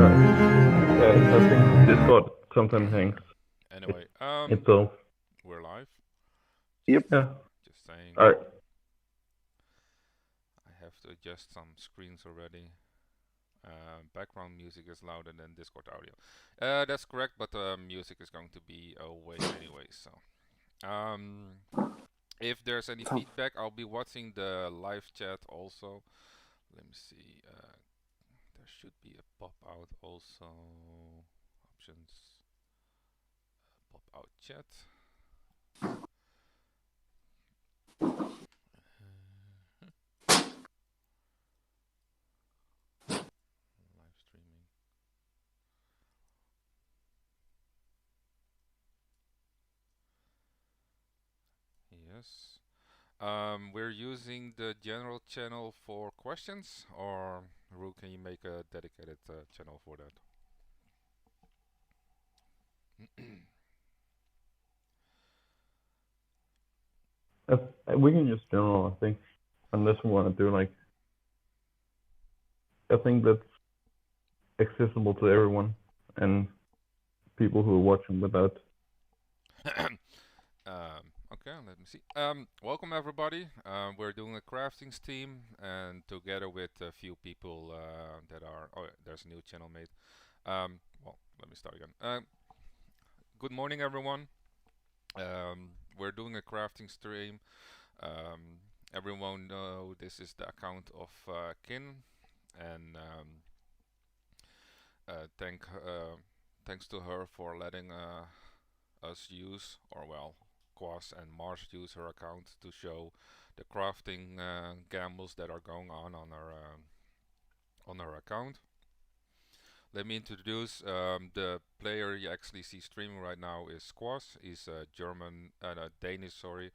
I think Discord sometimes hangs Anyway, itself. we're live. Yep. Yeah. Just saying. Alright. I have to adjust some screens already. Background music is louder than Discord audio. That's correct, but music is going to be away anyway. So, if there's any feedback, I'll be watching the live chat also. Let me see. There should be a pop out also. Options. Pop out chat. Live streaming. Yes. We're using the general channel for questions, or Ru, can you make a dedicated channel for that? We can use general, I think, unless we want to do like. I think that's accessible to everyone and people who are watching without. Okay, let me see. Welcome everybody. We're doing a crafting team, and together with a few people that are. Oh, there's a new channel made. Well, let me start again. Good morning, everyone. We're doing a crafting stream. Everyone know this is the account of Kin, and thanks to her for letting us use, or well, Quas and Mars use her account to show the crafting gambles that are going on her account. Let me introduce the player you actually see streaming right now is Squash. He's a Danish, sorry.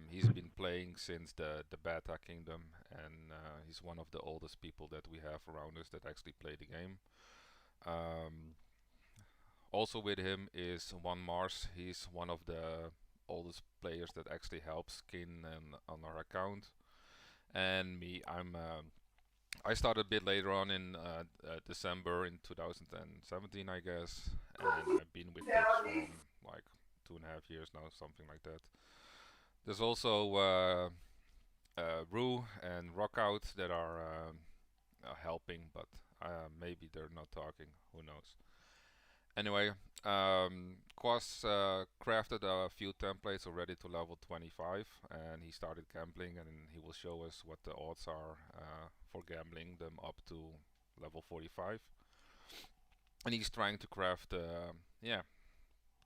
He's been playing since the Beta Kingdom, and he's one of the oldest people that we have around us that actually play the game. Also with him is One Mars. He's one of the oldest players that actually helps Kin and on our account. And me, I started a bit later on in December in 2017, I guess, and I've been with Tips for like 2.5 years now, something like that. There's also Rue and Rockout that are helping, but maybe they're not talking. Who knows? Anyway, Quas crafted a few templates already to level 25, and he started gambling, and he will show us what the odds are for gambling them up to level 45. And he's trying to craft,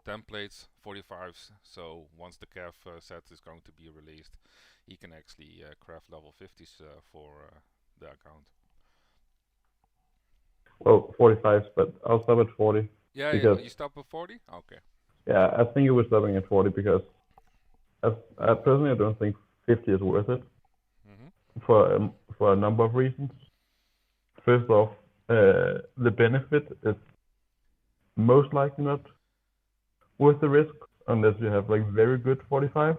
templates 45s. So once the CAF set is going to be released, he can actually craft level 50s for the account. Well, 45s, but I'll stop at 40. Yeah, because, you stop at 40? Okay. Yeah, I think it was stopping at 40 because I personally I don't think 50 is worth it for a number of reasons. First off, the benefit is most likely not worth the risk unless you have like very good 45.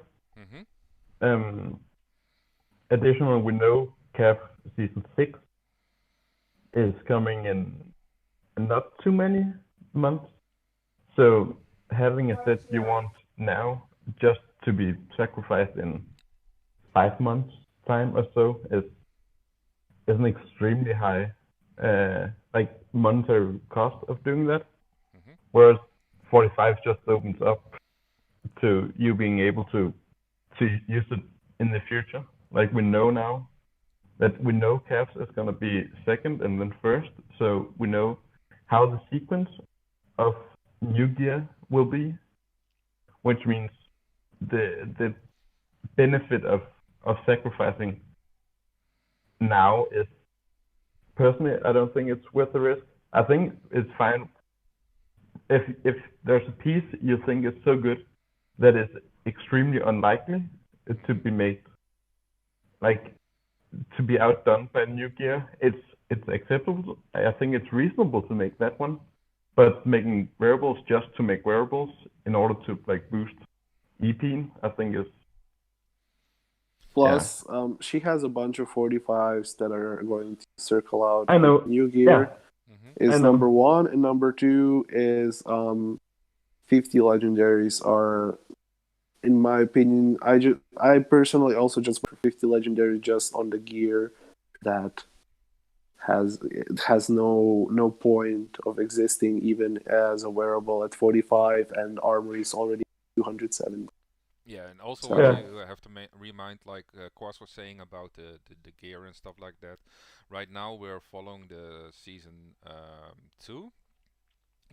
Additionally, we know CAF Season 6 is coming in not too many months, so having a set you want now just to be sacrificed in 5 months time or so is an extremely high like monetary cost of doing that. Whereas 45 just opens up to you being able to use it in the future. Like we know now that we know CAFs is going to be second and then first, so we know how the sequence of new gear will be, which means the benefit of sacrificing now is, personally, I don't think it's worth the risk. I think it's fine if there's a piece you think is so good that is extremely unlikely to be made, like to be outdone by new gear. It's acceptable. I think it's reasonable to make that one, but making wearables just to make wearables in order to like boost EP, I think is. Plus, she has a bunch of 45s that are going to circle out I know. new gear. is number one, and number two is 50 legendaries are, in my opinion, I personally also just went for 50 legendary just on the gear that has no point of existing even as a wearable at 45, and armoury is already 207. Yeah, and also So- what Yeah. you have to remind, like Quas was saying about the gear and stuff like that. Right now we're following the season 2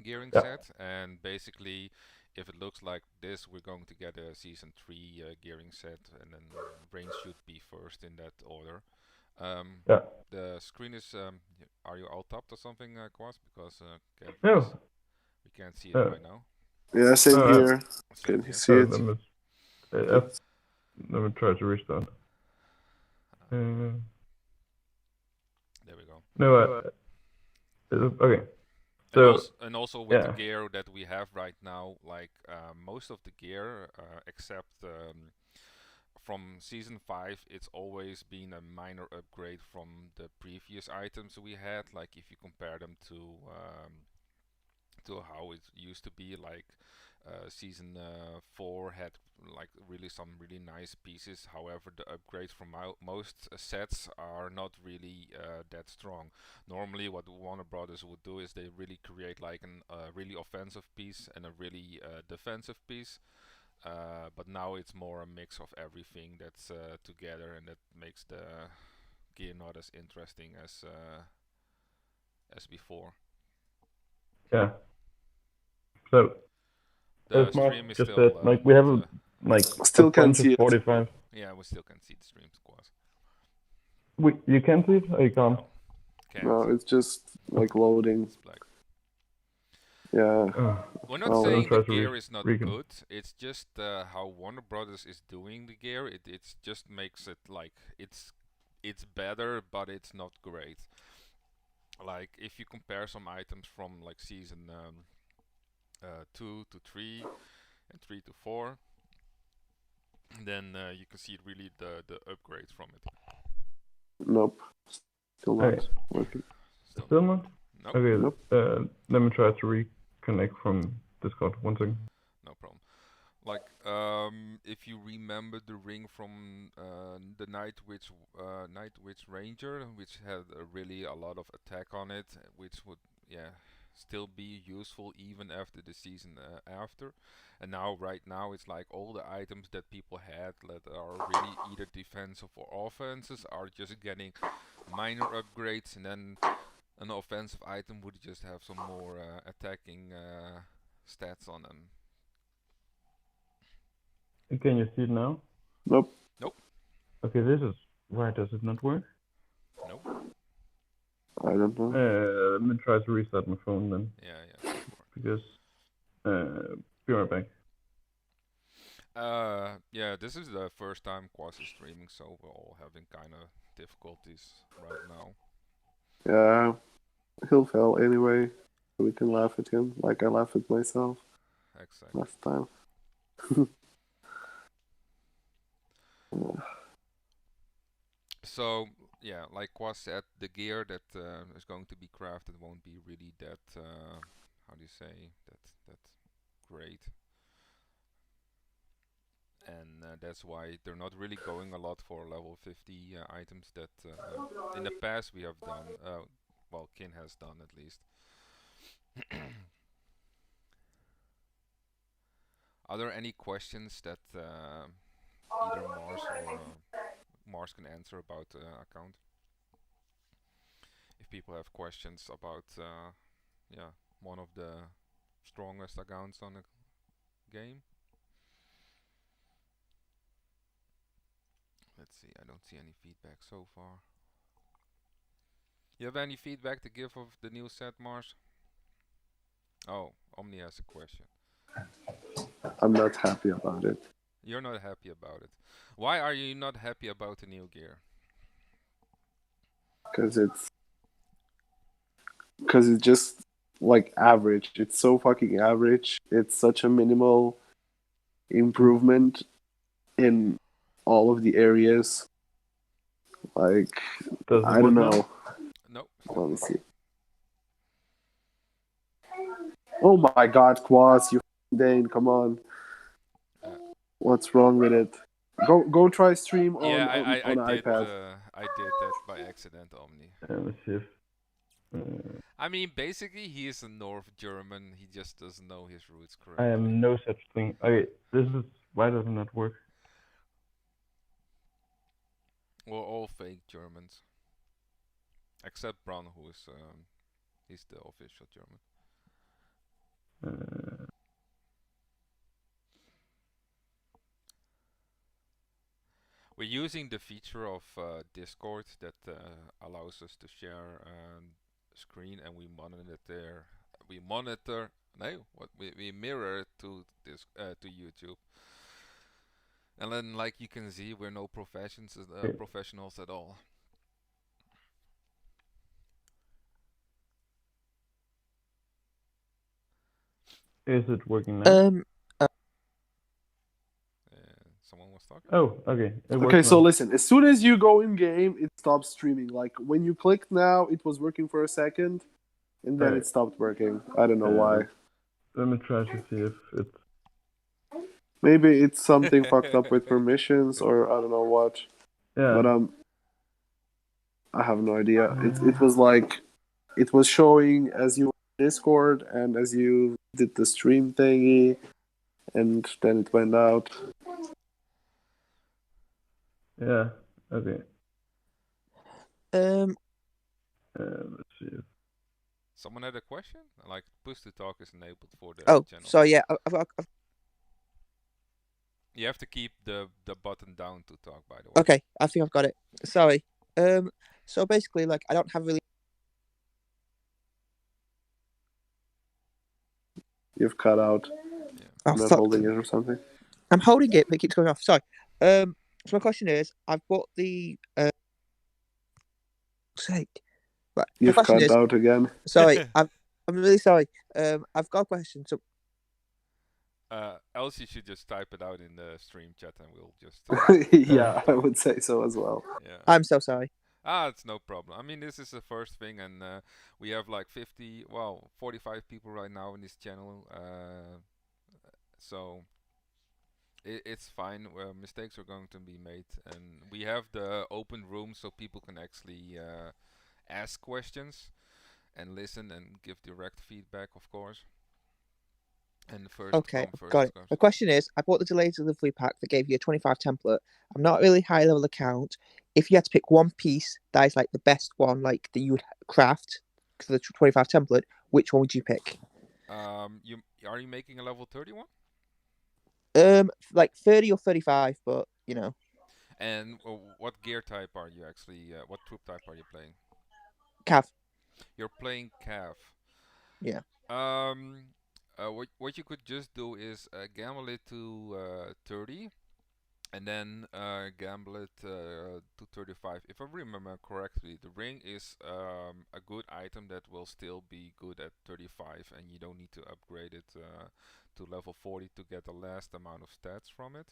gearing Yeah. set, and basically, if it looks like this, we're going to get a season 3 gearing set, and then range should be first in that order. Yeah. The screen is. Are you all tapped or something, Quas? Because No. we can't see it Oh. right now. Yeah, same here. Same Can you here. see Oh, it? let me try to restart. There we go. No. Okay. And So also with the yeah. gear that we have right now, like most of the gear, except from season 5, it's always been a minor upgrade from the previous items we had. Like if you compare them to how it used to be, like season 4 had like some really nice pieces. However, the upgrades from most sets are not really that strong. Normally what Warner Brothers would do is they really create like a really offensive piece and a really defensive piece. But now it's more a mix of everything that's together, and that makes the gear not as interesting as before. Yeah. So The as Mark stream is just still said, like we have a Still can't bunch see of it. 45. yeah, we still can see the stream squads. You can see it or you can't? Can't. No, it's just like loading. It's black. Yeah. We're not Oh, saying try the to gear is not recon. good. It's just how Warner Brothers is doing the gear. It's just makes it like it's better, but it's not great. Like if you compare some items from like season 2 to 3 and 3 to 4, then you can see really the upgrades from it. Nope. Still not Okay. working. Still not? Nope. Okay. Nope. Let me try to reconnect from Discord. One second. No problem. Like, if you remember the ring from the Night Witch Ranger, which had really a lot of attack on it, which would, yeah, still be useful even after the season after. And now, right now, it's like all the items that people had that are really either defensive or offenses are just getting minor upgrades, and then an offensive item would just have some more attacking stats on them. Can you see it now? Nope. Nope. Okay, this is why does it not work? Nope. I don't know. Let me try to restart my phone then. Yeah. Because be right back. Yeah, this is the first time Quas is streaming, so we're all having kind of difficulties right now. Yeah. He'll fail anyway. We can laugh at him like I laughed at myself Exactly. last time. So yeah, like Quas said, the gear that is going to be crafted won't be really that how do you say that great, and that's why they're not really going a lot for level 50 items that in the past we have done. Well, Kin has done at least. Are there any questions that either Mars or Mars can answer about the account? If people have questions about yeah, one of the strongest accounts on the game. Let's see, I don't see any feedback so far. You have any feedback to give of the new set, Mars? Oh, Omni has a question. I'm not happy about it. You're not happy about it. Why are you not happy about the new gear? Because it's just like average. It's so fucking average. It's such a minimal improvement in all of the areas. Like, Does it I don't work now? know. No. Let me see. Oh my God, Quas, you Dane, come on. Uh, What's wrong with it? Go try stream yeah, on iPad. I did that by accident, Omni. Let's see if. Uh, I mean, basically, he is a North German. He just doesn't know his roots I correctly. am no such thing. Okay, this is why does it not work? We're all fake Germans, except Braun, who is he's the official German. Uh, We're using the feature of Discord that allows us to share screen, and we monitor. We monitor. No, what we mirror it to this to YouTube. And then, like you can see, we're no okay. professionals at all. Is it working now? Someone was talking. Oh, okay. It Okay, works so now. listen, as soon as you go in game, it stops streaming. Like when you clicked now, it was working for a second, and then Alright. it stopped working. I don't know why. Let me try to see if it's. Maybe it's something fucked up with permissions, or I don't know what. Yeah. But I have no idea. It was like it was showing as you were in Discord and as you did the stream thingy, and then it went out. Yeah. Okay. Let's see. Someone had a question? Like push to talk is enabled for the Oh, channel. so yeah, I've You have to keep the button down to talk. By the way. okay. I think I've got it. Sorry. So basically, like, I don't have really. You've cut out. Yeah. Oh, Not fuck. holding it or something. I'm holding it, but it keeps going off. Sorry. So my question is, I've bought the. Sake. Right. My You've question cut is, out again. sorry. I'm really sorry. I've got a question. So Else you should just type it out in the stream chat and we'll just. Yeah, I would say so as well. Yeah. I'm so sorry. It's no problem. I mean, this is the first thing, and we have like 45 people right now in this channel. So it's fine. Mistakes are going to be made, and we have the open room so people can actually ask questions and listen and give direct feedback, of course. And first Okay, come, first got it. serve. The question is, I bought the delayed delivery pack that gave you a 25 template. I'm not really high level account. If you had to pick one piece that is like the best one, like that you would craft for the 25 template, which one would you pick? Are you making a level 31? Like 30 or 35, but you know. And what gear type are you actually? What troop type are you playing? Cav. You're playing Cav. Yeah. What you could just do is gamble it to 30, and then gamble it to 35. If I remember correctly, the ring is a good item that will still be good at 35, and you don't need to upgrade it to level 40 to get the last amount of stats from it.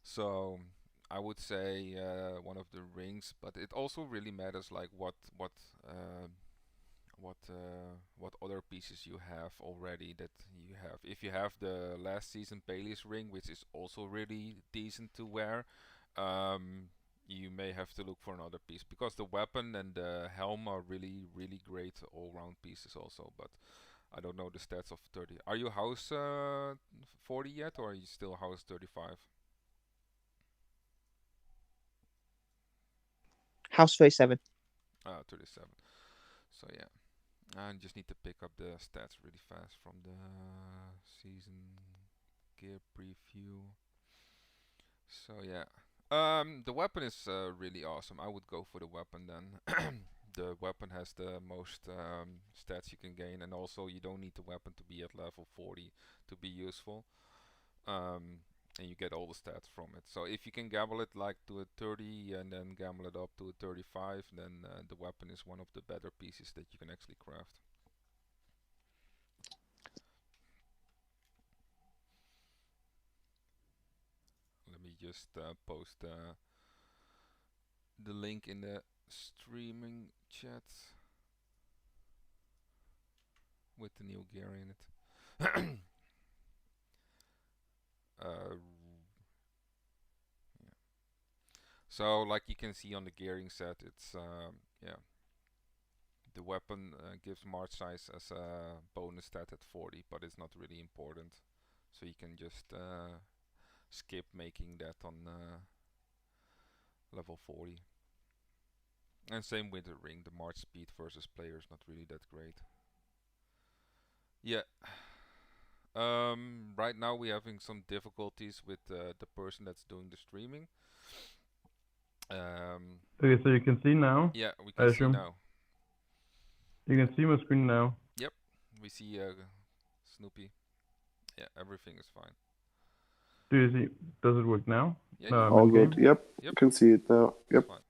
So I would say one of the rings, but it also really matters like what other pieces you have already that you have. If you have the last season Bailey's ring, which is also really decent to wear, you may have to look for another piece because the weapon and the helm are really great all-round pieces also. But I don't know the stats of 30. Are you house 40 yet, or are you still house 35? House 37. 37. So yeah. I just need to pick up the stats really fast from the season gear preview. So yeah, the weapon is really awesome. I would go for the weapon then. The weapon has the most stats you can gain, and also you don't need the weapon to be at level 40 to be useful. And you get all the stats from it. So if you can gamble it like to a 30 and then gamble it up to a 35, then the weapon is one of the better pieces that you can actually craft. Let me just post the link in the streaming chat. with the new gear in it. uh, yeah. So like you can see on the gearing set, it's yeah, the weapon gives march size as a bonus stat at 40, but it's not really important. So you can just skip making that on level 40. And same with the ring, the march speed versus player is not really that great. Yeah. Right now we're having some difficulties with the person that's doing the streaming. Okay, so you can see now. Yeah, we I can see assume now. you can see my screen now. Yep, we see Snoopy. Yeah, everything is fine. Do you see? Does it work now? Yeah, No, I'm All in good. game. Yep. Yep. You can see it now. Yep. Fine.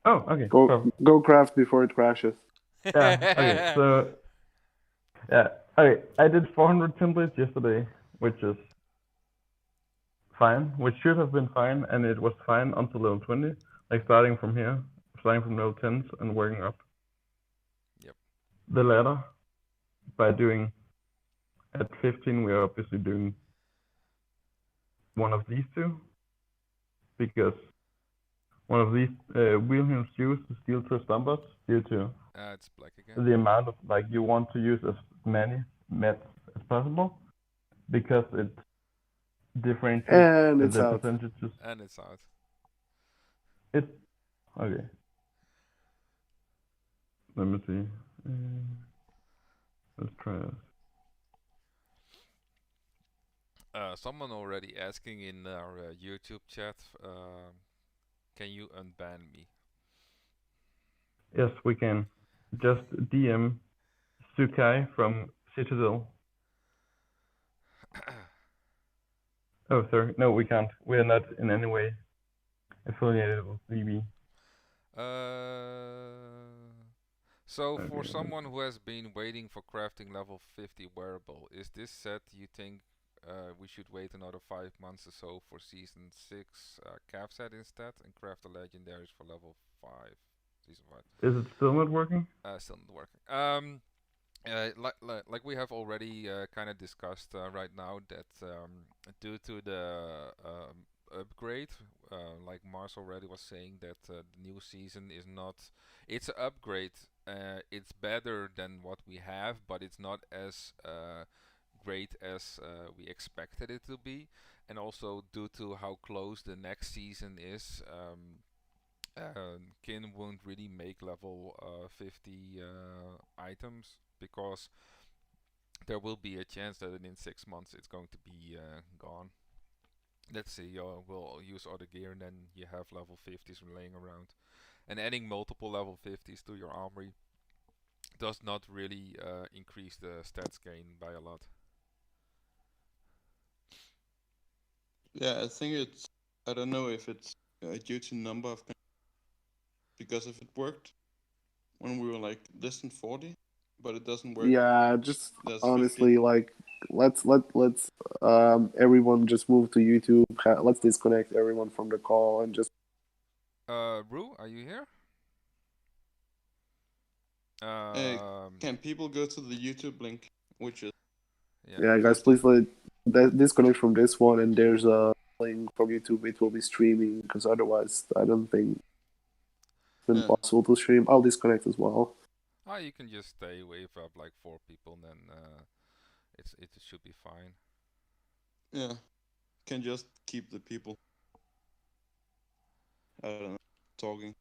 Oh, okay. Go Perfect. go craft before it crashes. Yeah. Okay. So yeah. Okay. I did 400 templates yesterday, which is fine. Which should have been fine, and it was fine until level 20. Like starting from here, starting from level 10s and working up. Yep. The ladder by doing at 15. We are obviously doing one of these two because one of these Wilhelm's used to steal two stumpers due to It's black again. the amount of like you want to use as many mets as possible because it differentiates And it's the out. percentages. And it's out. It's okay. Let me see. Let's try this. Someone already asking in our YouTube chat, can you unban me? Yes, we can. Just DM Sukai from Citadel. Oh, sorry. No, we can't. We are not in any way affiliated with VB. So for Okay. someone who has been waiting for crafting level 50 wearable, is this set you think we should wait another 5 months or so for season 6 calf set instead and craft the legendaries for level 5? Season 5. Is it still not working? Still not working. Like we have already kind of discussed right now that due to the upgrade, like Mars already was saying, that the new season is not. It's an upgrade. It's better than what we have, but it's not as great as we expected it to be. And also due to how close the next season is. Kin won't really make level 50 items because there will be a chance that in 6 months it's going to be gone. Let's see, we'll use other gear and then you have level 50s laying around. And adding multiple level 50s to your armory does not really increase the stats gain by a lot. Yeah, I think it's. I don't know if it's due to number of. Because if it worked when we were like less than 40, but it doesn't work. Yeah, just That's honestly, 50. like let's everyone just move to YouTube. Let's disconnect everyone from the call and just. Rue, are you here? Can people go to the YouTube link, which is? Yeah, guys, please disconnect from this one, and there's a link from YouTube. It will be streaming because otherwise, I don't think it's impossible to stream. I'll disconnect as well. You can just stay away for like 4 people, then it should be fine. Yeah, can just keep the people. I don't know, talking.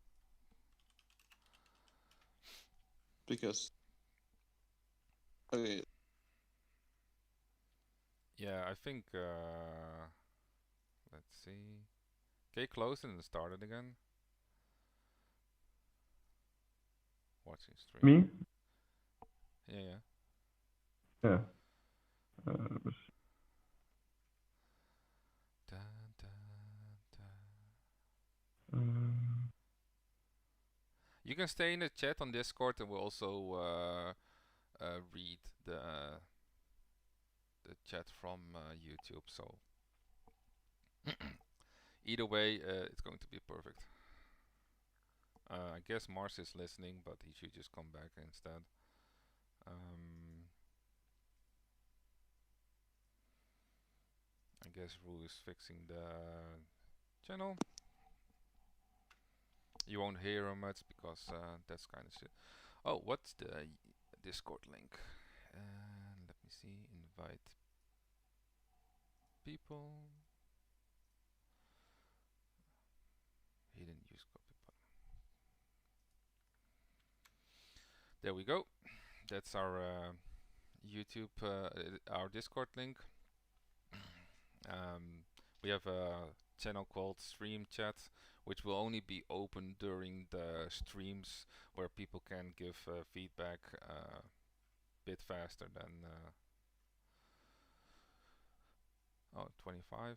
Because. Okay. Yeah, I think. Let's see. Okay, close and start it again. Watching stream. Me? Yeah. Yeah. You can stay in the chat on Discord, and we'll also read the chat from YouTube. So either way, it's going to be perfect. I guess Mars is listening, but he should just come back instead. guess Rue is fixing the channel. You won't hear him much because that's kind of shit. Oh, what's the Discord link? Let me see. Invite people. He didn't use copy button. There we go. That's our YouTube, our Discord link. We have a channel called Stream Chat, which will only be open during the streams, where people can give feedback a bit faster than 25.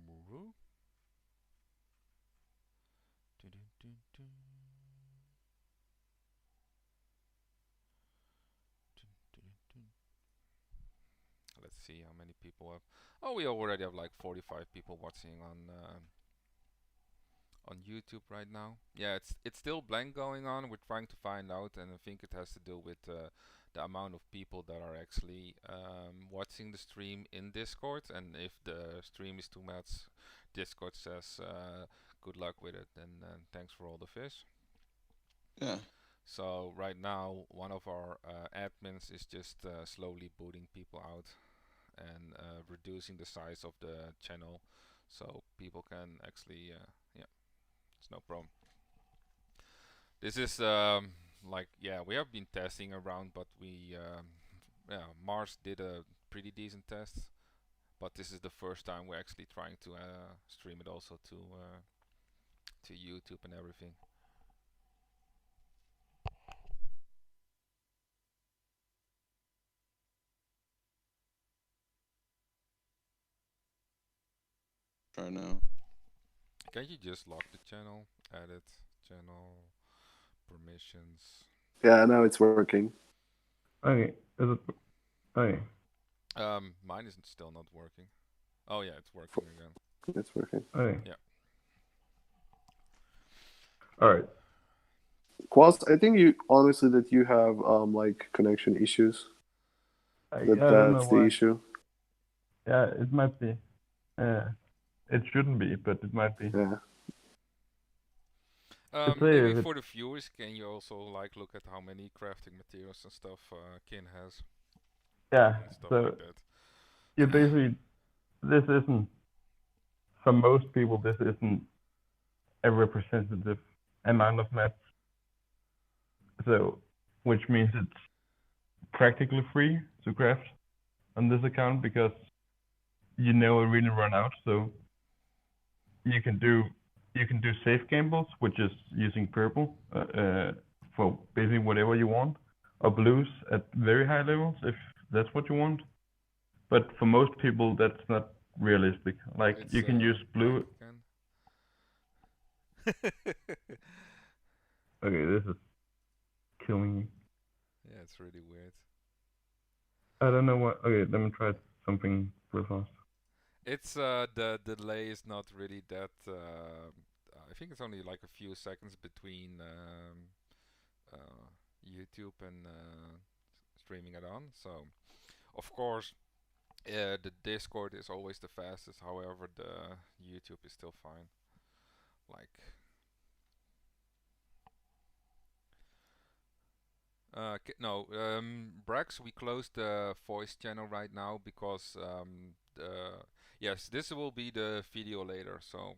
Muru? Let's see how many people have. Oh, we already have like 45 people watching on YouTube right now. Yeah, it's still blank going on. We're trying to find out, and I think it has to do with the amount of people that are actually watching the stream in Discord. And if the stream is too much, Discord says good luck with it, and thanks for all the fish. Yeah. So right now, one of our admins is just slowly booting people out and reducing the size of the channel, so people can actually, yeah, it's no problem. This is like, yeah, we have been testing around, but we, yeah, Mars did a pretty decent test, but this is the first time we're actually trying to stream it also to YouTube and everything. Try now. Can you just lock the channel, edit channel, permissions? Yeah, now it's working. Okay, is it? Okay. Mine is still not working. Oh yeah, it's working again. It's working. Okay. Yeah. All right. Quast, I think you honestly that you have like connection issues. I don't know That's the why. issue. Yeah, it might be. It shouldn't be, but it might be. Yeah. Maybe for the viewers, can you also like look at how many crafting materials and stuff Kin has? Yeah. And stuff So like that. you basically, this isn't, for most people, this isn't a representative amount of mats. So, which means it's practically free to craft on this account, because you know it really run out. So you can do safe gambles, which is using purple for basically whatever you want, or blues at very high levels if that's what you want. But for most people, that's not realistic. Like, It's, you can use blue. Okay, this is killing me. Yeah, it's really weird. I don't know what. Okay, let me try something real fast. It's the delay is not really that. I think it's only like a few seconds between YouTube and streaming it on. So, of course, the Discord is always the fastest. However, the YouTube is still fine. Like. No, Brax, we closed the voice channel right now because yes, this will be the video later. So,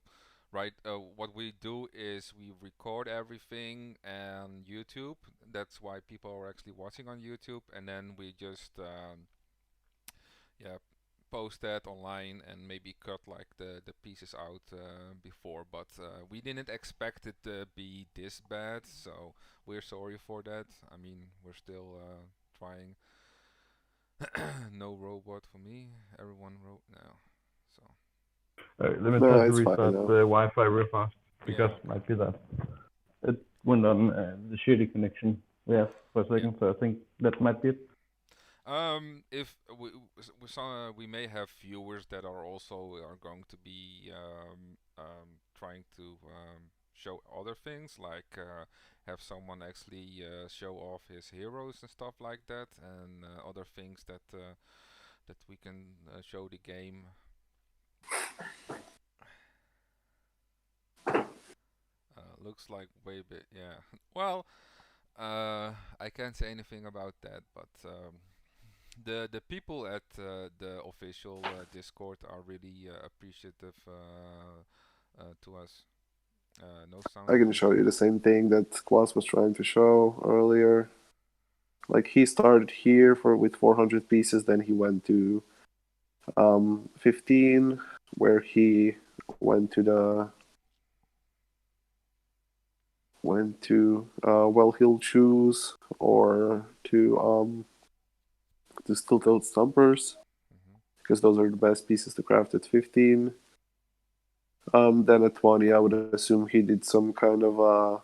right, what we do is we record everything on YouTube. That's why people are actually watching on YouTube, and then we just yeah, post that online and maybe cut like the pieces out before, but we didn't expect it to be this bad, so we're sorry for that. I mean, we're still trying. No robot for me. Everyone wrote now. So. Let me try to restart the Wi-Fi real fast, because might be that it went on the shitty connection we have for a second. So I think that might be it. If we saw, we may have viewers that are also going to be trying to show other things, like have someone actually show off his heroes and stuff like that, and other things that we can show the game. Looks like way bit, yeah. Well, I can't say anything about that, but the people at the official Discord are really appreciative to us. No sound. I can show you the same thing that Quas was trying to show earlier. Like he started here with 400 pieces, then he went to 15, where he went to well, he'll choose or to steel-toed stumpers, because those are the best pieces to craft at 15. Then at 20, I would assume he did some kind of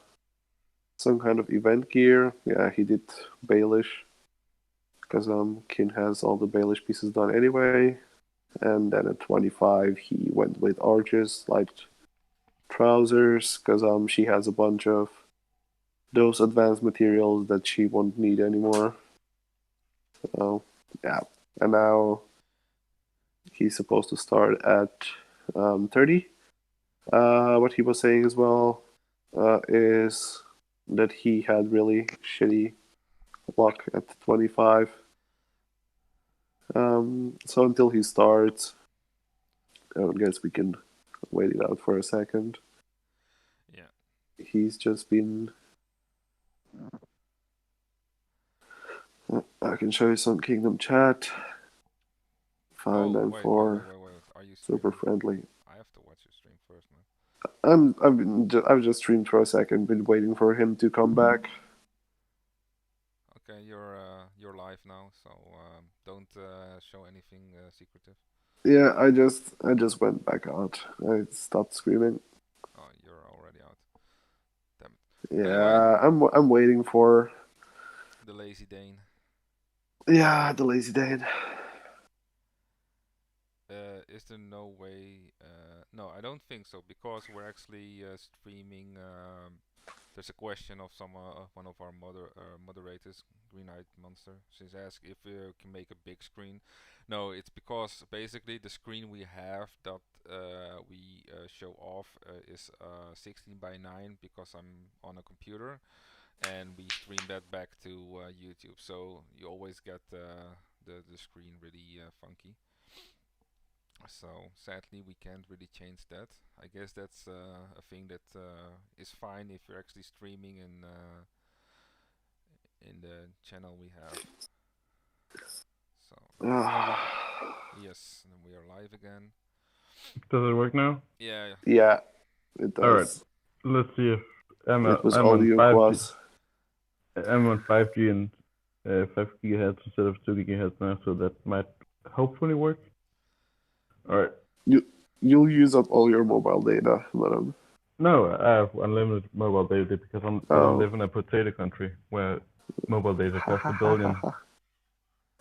event gear. Yeah, he did Baelish, because Kin has all the Baelish pieces done anyway. And then at 25, he went with Arches, like trousers, because she has a bunch of those advanced materials that she won't need anymore. So yeah, and now he's supposed to start at 30. What he was saying as well is that he had really shitty luck at 25. So until he starts, I guess we can wait it out for a second. Yeah. He's just been... I can show you some Kingdom chat. Fine, I'm wait. Are you super streaming? friendly. I have to watch your stream first, man. I've just streamed for a second, been waiting for him to come back. Okay, you're live now, so don't show anything secretive. Yeah, I just went back out. I stopped screaming. Oh, you're already out. Damn Yeah, Anyway. I'm waiting for The lazy Dane. Yeah, the lazy Dane. Is there no way? No, I don't think so, because we're actually streaming. There's a question of one of our moderators, Green Eyed Monster. She's asked if we can make a big screen. No, it's because basically the screen we have that we show off is 16 by 9, because I'm on a computer, and we stream that back to YouTube. So you always get the screen really funky. So sadly, we can't really change that. I guess that's a thing that is fine if you're actually streaming in the channel we have. So yes, and we are live again. Does it work now? Yeah. Yeah, it does. All right. Let's see if I'm on 5G. I'm on 5G and 5 gigahertz instead of 2 gigahertz now, so that might hopefully work. All right. You'll use up all your mobile data, madam. No, I have unlimited mobile data because I live in a potato country where mobile data costs $1 billion.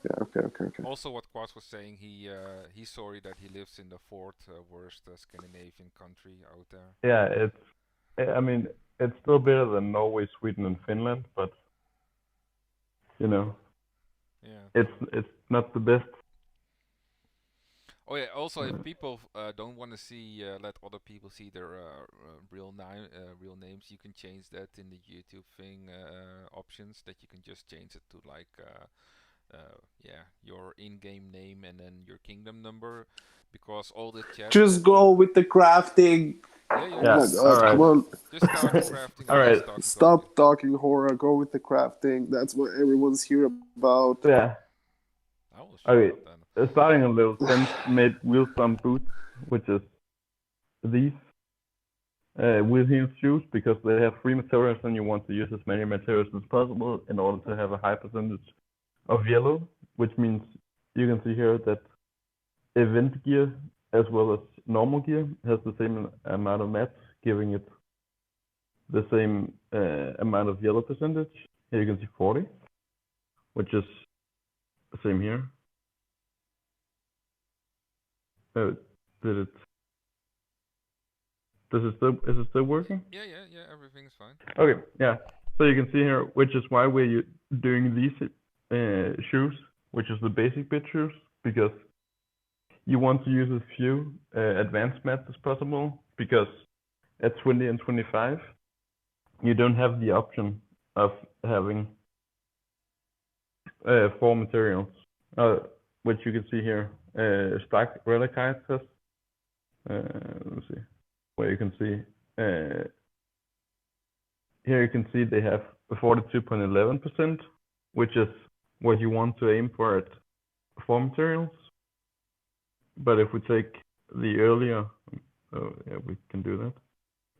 Yeah, okay. Also, what Quas was saying, he's sorry that he lives in the fourth worst Scandinavian country out there. Yeah, it's still better than Norway, Sweden, and Finland, but yeah, it's not the best. Oh yeah. Also, if people don't want to see let other people see their real names, you can change that in the YouTube thing options. That you can just change it to like your in-game name and then your kingdom number, because all the chat. Just go with the crafting. Yeah. All right. Come on. Just start crafting. All right. Stop talking horror. Go with the crafting. That's what everyone's here about. Yeah. I will shut up then. Starting a little sense made wheel thumb boots, which is these wheel heel shoes, because they have 3 materials and you want to use as many materials as possible in order to have a high percentage of yellow, which means you can see here that event gear as well as normal gear has the same amount of mats, giving it the same amount of yellow percentage. Here you can see 40, which is the same here. Did it Is it still working? Yeah, everything's fine. Okay, yeah. So you can see here, which is why we're doing these shoes, which is the basic bit shoes, because you want to use as few advanced mats as possible, because at 20 and 25, you don't have the option of having 4 materials, which you can see here. Stack relic test. Let's see, where you can see. Here you can see they have 42.11%, which is what you want to aim for at 4 materials. But if we take the earlier, oh yeah, we can do that.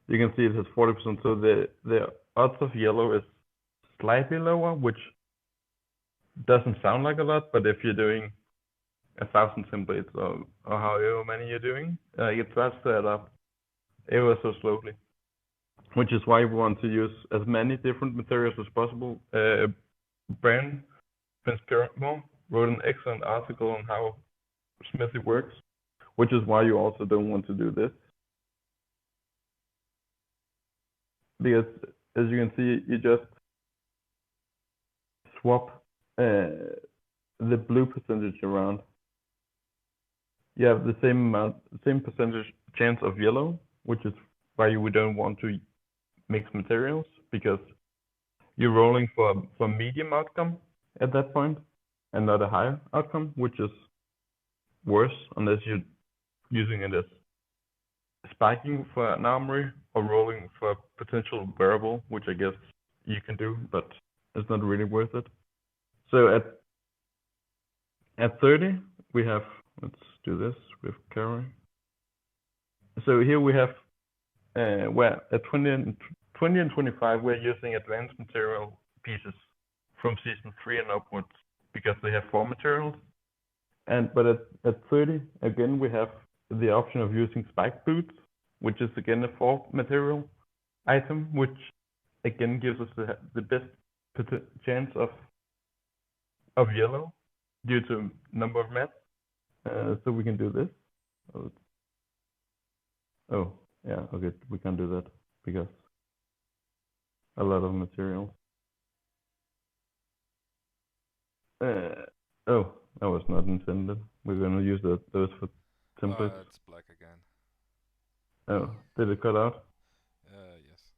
You can see it has 40%, so the odds of yellow is slightly lower, which doesn't sound like a lot, but if you're doing 1,000 templates or however many you're doing, it starts to add up ever so slowly. Which is why we want to use as many different materials as possible. Brand Transparent wrote an excellent article on how smithy works, which is why you also don't want to do this. Because as you can see, you just swap the blue percentage around. You have the same percentage chance of yellow, which is why we don't want to mix materials, because you're rolling for medium outcome at that point and not a higher outcome, which is worse unless you're using it as spiking for an armory or rolling for a potential wearable, which I guess you can do, but it's not really worth it. So at 30 we have, let's do this with carry. So here we have where at 20 and 25 we're using advanced material pieces from season 3 and upwards because they have 4 materials. But at 30 again we have the option of using spike boots, which is again a 4 material item, which again gives us the best chance of yellow due to number of mats. So we can do this. Oh yeah, okay, we can't do that because a lot of materials. Oh, that was not intended. We're gonna use those for templates. It's black again. Oh, did it cut out? Yes.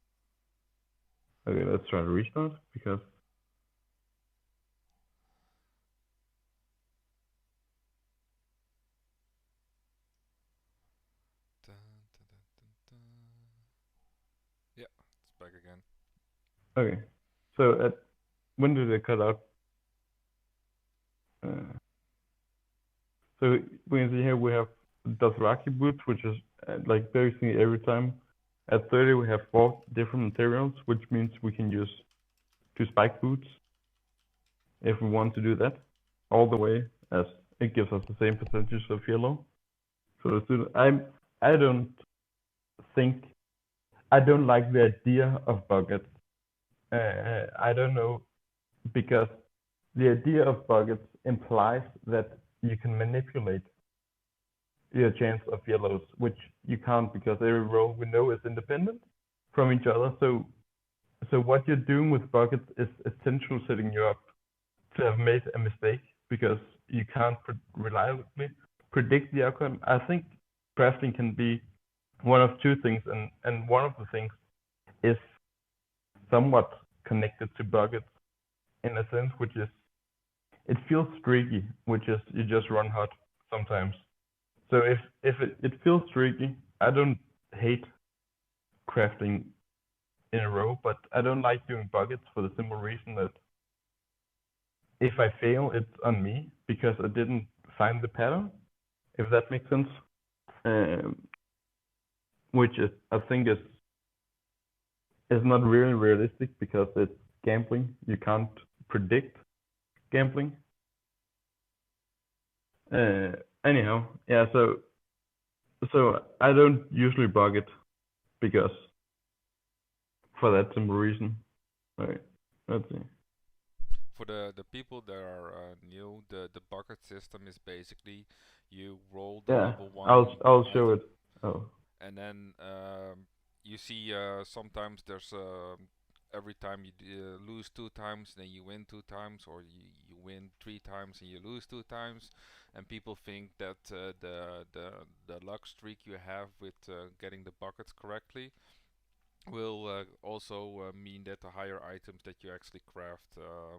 Okay, let's try to restart because. Yeah, it's back again. Okay, so when did it cut out? So we can see here we have Dothraki boots, which is like basically every time. At 30 we have 4 different materials, which means we can use 2 spike boots if we want to do that all the way, as it gives us the same percentage of yellow. So I don't like the idea of buckets. I don't know, because the idea of buckets implies that you can manipulate your chance of yellows, which you can't because every row we know is independent from each other. So what you're doing with buckets is essentially setting you up to have made a mistake because you can't reliably predict the outcome. I think crafting can be one of 2 things, and one of the things is somewhat connected to buckets in a sense, which is it feels streaky, which is you just run hot sometimes. So if it feels streaky, I don't hate crafting in a row, but I don't like doing buckets for the simple reason that if I fail, it's on me because I didn't find the pattern, if that makes sense. Which is, I think is not really realistic because it's gambling. You can't predict gambling. Anyhow, yeah. So I don't usually bucket because for that simple reason. Alright, let's see. For the people that are new, the bucket system is basically you roll the level 1. I'll show it. Oh. And then you see sometimes there's every time you lose 2 times, then you win 2 times, or you win 3 times and you lose 2 times, and people think that the luck streak you have with getting the buckets correctly will also mean that the higher items that you actually craft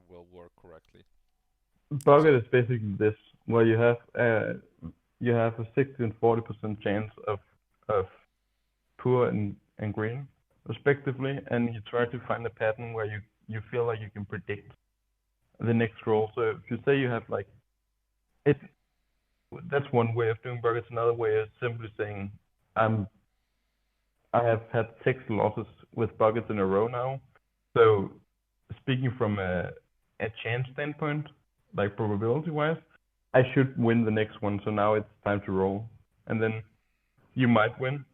will work correctly. Bucket is basically this, where you have a 60 and 40% chance of poor and green, respectively, and you try to find a pattern where you feel like you can predict the next roll. So if you say you have like it, that's one way of doing buckets. Another way is simply saying I have had 6 losses with buckets in a row now. So speaking from a chance standpoint, like probability wise, I should win the next one. So now it's time to roll, and then you might win,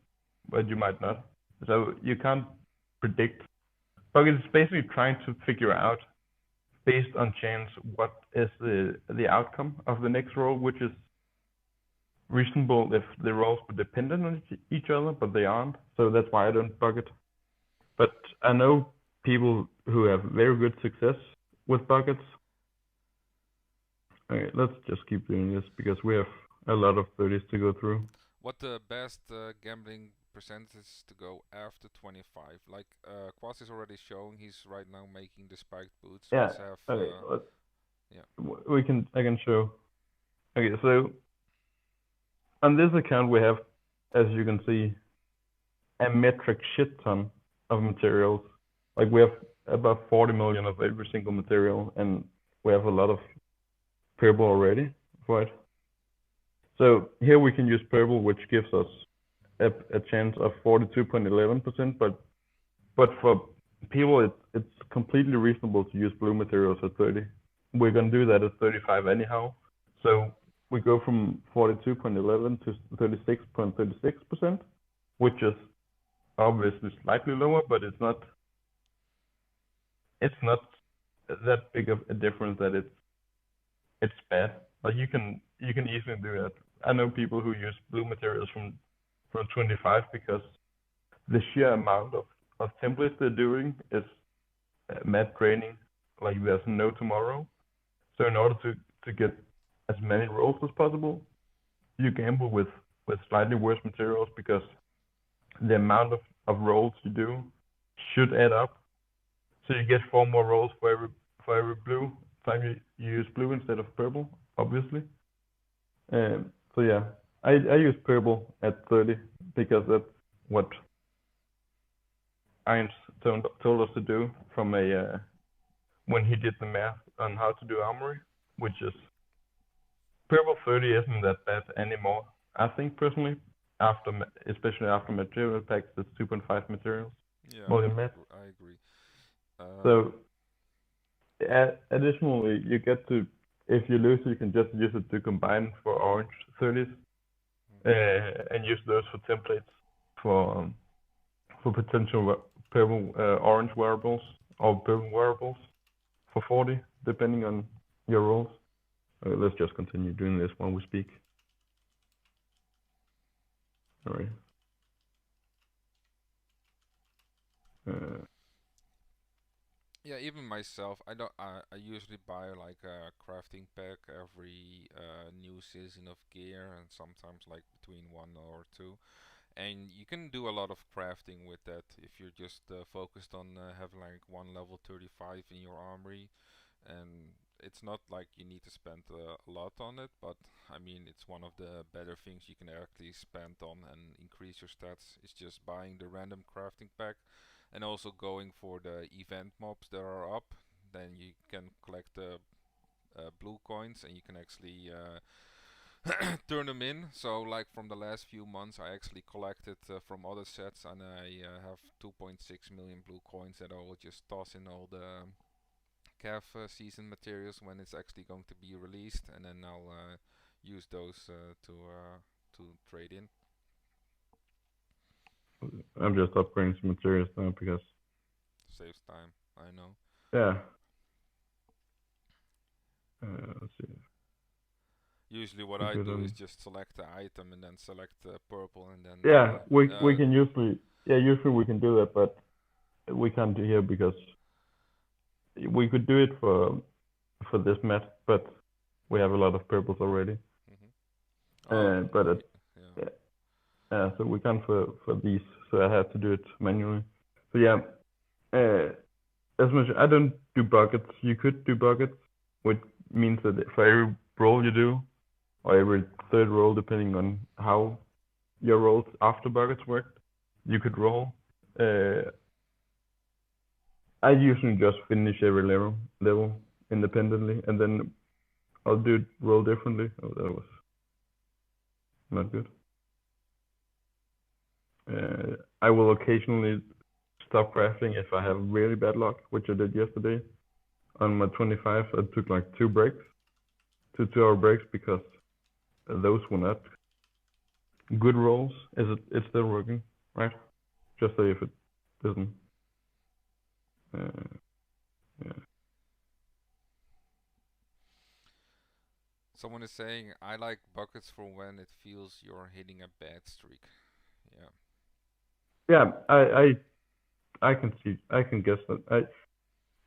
but you might not. So you can't predict. Bucket is basically trying to figure out based on chance what is the outcome of the next roll, which is reasonable if the rolls were dependent on each other, but they aren't. So that's why I don't bucket. But I know people who have very good success with buckets. Okay, let's just keep doing this because we have a lot of 30s to go through. What the best gambling percentage to go after 25? Like Quas is already showing, he's right now making the spiked boots. Yeah. Let's have. Okay. Yeah. I can show. Okay, so on this account we have, as you can see, a metric shit ton of materials. Like we have about 40 million of every single material, and we have a lot of purple already for it. So here we can use purple, which gives us a chance of 42.11%, but for people it's completely reasonable to use blue materials at 30. We're gonna do that at 35 anyhow. So we go from 42.11 to 36.36%, which is obviously slightly lower, but it's not that big of a difference that it's bad. Like you can easily do that. I know people who use blue materials from 25 because the sheer amount of templates they're doing is mad draining. Like there's no tomorrow. So in order to get as many rolls as possible, you gamble with slightly worse materials because the amount of rolls you do should add up. So you get 4 more rolls for every blue time you use blue instead of purple, obviously. So yeah, I use purple at 30 because that's what Irons told us to do from when he did the math on how to do armoury, which is purple 30 isn't that bad anymore. I think personally, especially after material packs, it's 2.5 materials. Yeah, I agree. So additionally, you get to, if you lose, you can just use it to combine for orange 30s, and use those for templates for potential purple orange wearables or purple wearables for 40, depending on your rolls. Okay, let's just continue doing this while we speak. All right. Yeah, even myself, I don't. I usually buy like a crafting pack every new season of gear, and sometimes like between 1 or 2. And you can do a lot of crafting with that if you're just focused on having like one level 35 in your armory. And it's not like you need to spend a lot on it, but I mean it's one of the better things you can actually spend on and increase your stats. It's just buying the random crafting pack and also going for the event mobs that are up. Then you can collect the blue coins and you can actually turn them in. So like from the last few months I actually collected from other sets, and I have 2.6 million blue coins that I will just toss in all the CAF season materials when it's actually going to be released, and then I'll use those to trade in. I'm just upgrading some materials now because saves time, I know. Yeah. Let's see. Usually what if I you do is don't. just select the item and then select the purple and then Yeah, we can usually we can do that, but we can't do here because we could do it for this match, but we have a lot of purples already. Oh, But it, yeah. so we can't for these, so I have to do it manually. So yeah, as much I don't do buckets. You could do buckets, which means that for every roll you do, or every third roll, depending on how your rolls after buckets worked, you could roll. I usually just finish every level independently, and then I'll do roll differently. Oh, that was not good. I will occasionally stop crafting if I have really bad luck, which I did yesterday. On my 25, I took like 2 breaks, 2-hour breaks, because those were not good rolls. It's still working, right? Just say if it doesn't. Yeah. Someone is saying I like buckets for when it feels you're hitting a bad streak. Yeah. Yeah, I can see, I can guess that.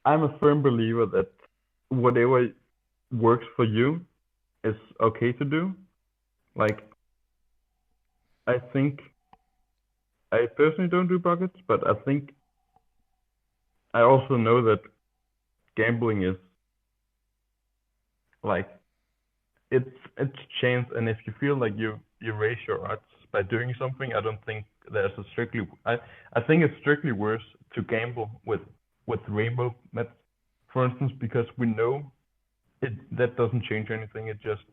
I'm a firm believer that whatever works for you is okay to do. Like, I think I personally don't do buckets, but I think I also know that gambling is like it's chance, and if you feel like you raise your odds by doing something, I don't think there's a strictly I think it's strictly worse to gamble with rainbow mets, for instance, because we know that doesn't change anything. It just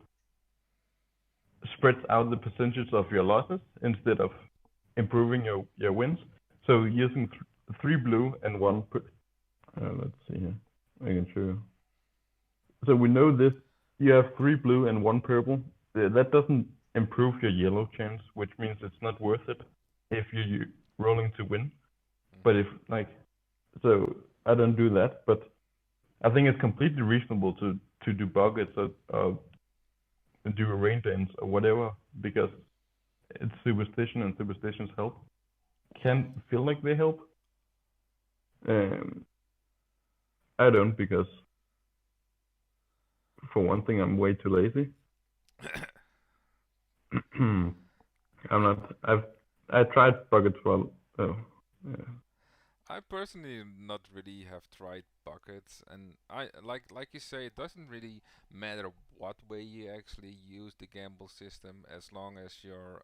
spreads out the percentage of your losses instead of improving your wins. So using 3 blue and 1 let's see here, I can show you. So we know this, you have 3 blue and 1 purple. That doesn't improve your yellow chance, which means it's not worth it if you're rolling to win. But if so I don't do that, but I think it's completely reasonable to do buckets or do a rain dance or whatever, because it's superstition and superstitions help. Can feel like they help. I don't, because for one thing, I'm way too lazy. I'm not. I tried buckets for. Oh, yeah. I personally not really have tried buckets, and I like you say, it doesn't really matter what way you actually use the gamble system, as long as you're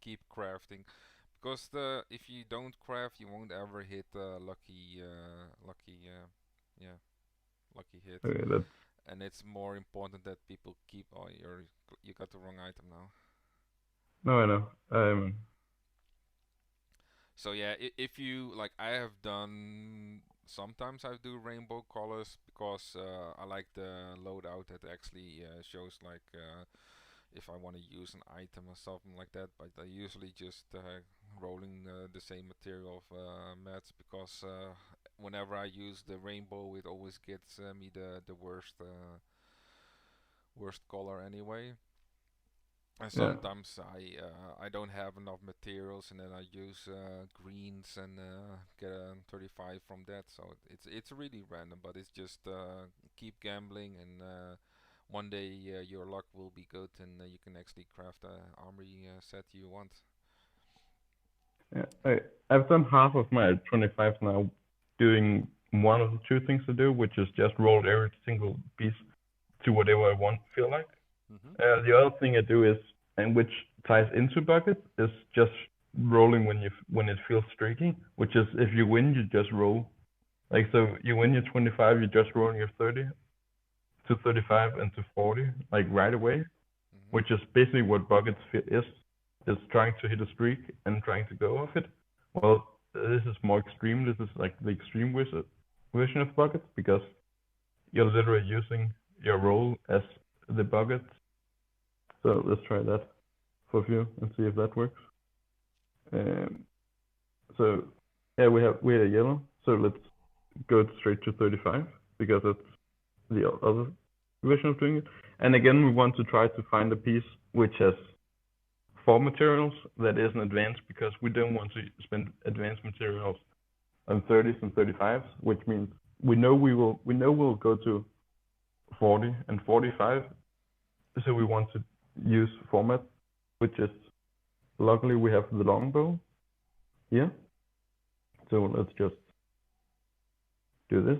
keep crafting, because if you don't craft, you won't ever hit a yeah lucky hit, Okay, that's. and it's more important that people keep. Oh, you got the wrong item now. No, I know. So yeah, if you like, I have done. Sometimes I do rainbow colors because I like the loadout that actually shows like if I want to use an item or something like that. But I usually just rolling the same material of mats, because whenever I use the rainbow, it always gets me the worst color anyway. And Yeah. sometimes I don't have enough materials, and then I use greens and get a 35 from that. So it's really random, but it's just keep gambling, and one day your luck will be good, and you can actually craft a armory set you want. Yeah. I've done half of my 25 now, doing one of the 2 things to do, which is just roll every single piece to whatever I want feel like. The other thing I do is, and which ties into buckets, is just rolling when it feels streaky, which is if you win, you just roll. Like, so you win your 25, you just roll your 30 to 35 and to 40, like right away, which is basically what buckets is trying to hit a streak and trying to go off it. Well, this is more extreme. This is like the extreme version of buckets, because you're literally using your roll as the bucket. So let's try that for a few and see if that works. So yeah, we had a yellow. So let's go straight to 35, because that's the other version of doing it. And again, we want to try to find a piece which has 4 materials that isn't advanced, because we don't want to spend advanced materials on 30s and 35s, which means we know we'll go to 40 and 45. So we want to use format, which is, luckily we have the longbow here. So let's just do this.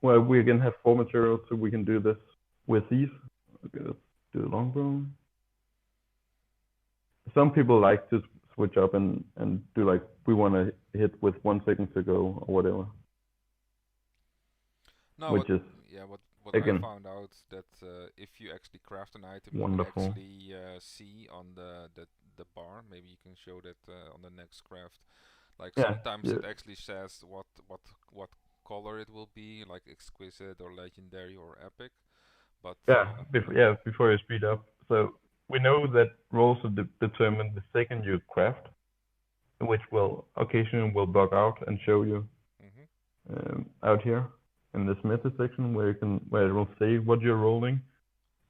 Well, we again have 4 materials, so we can do this with these. Okay, let's do the longbow. Some people like to switch up and do like, we want to hit with 1 second to go or whatever. No, which is what again I found out that if you actually craft an item, wonderful. you can actually see on the bar. Maybe you can show that on the next craft. Like sometimes it actually says what color it will be, like exquisite or legendary or epic. But before you speed up. So we know that rolls are determined the second you craft, which will occasionally bug out and show you out here in this meta section where it will say what you're rolling,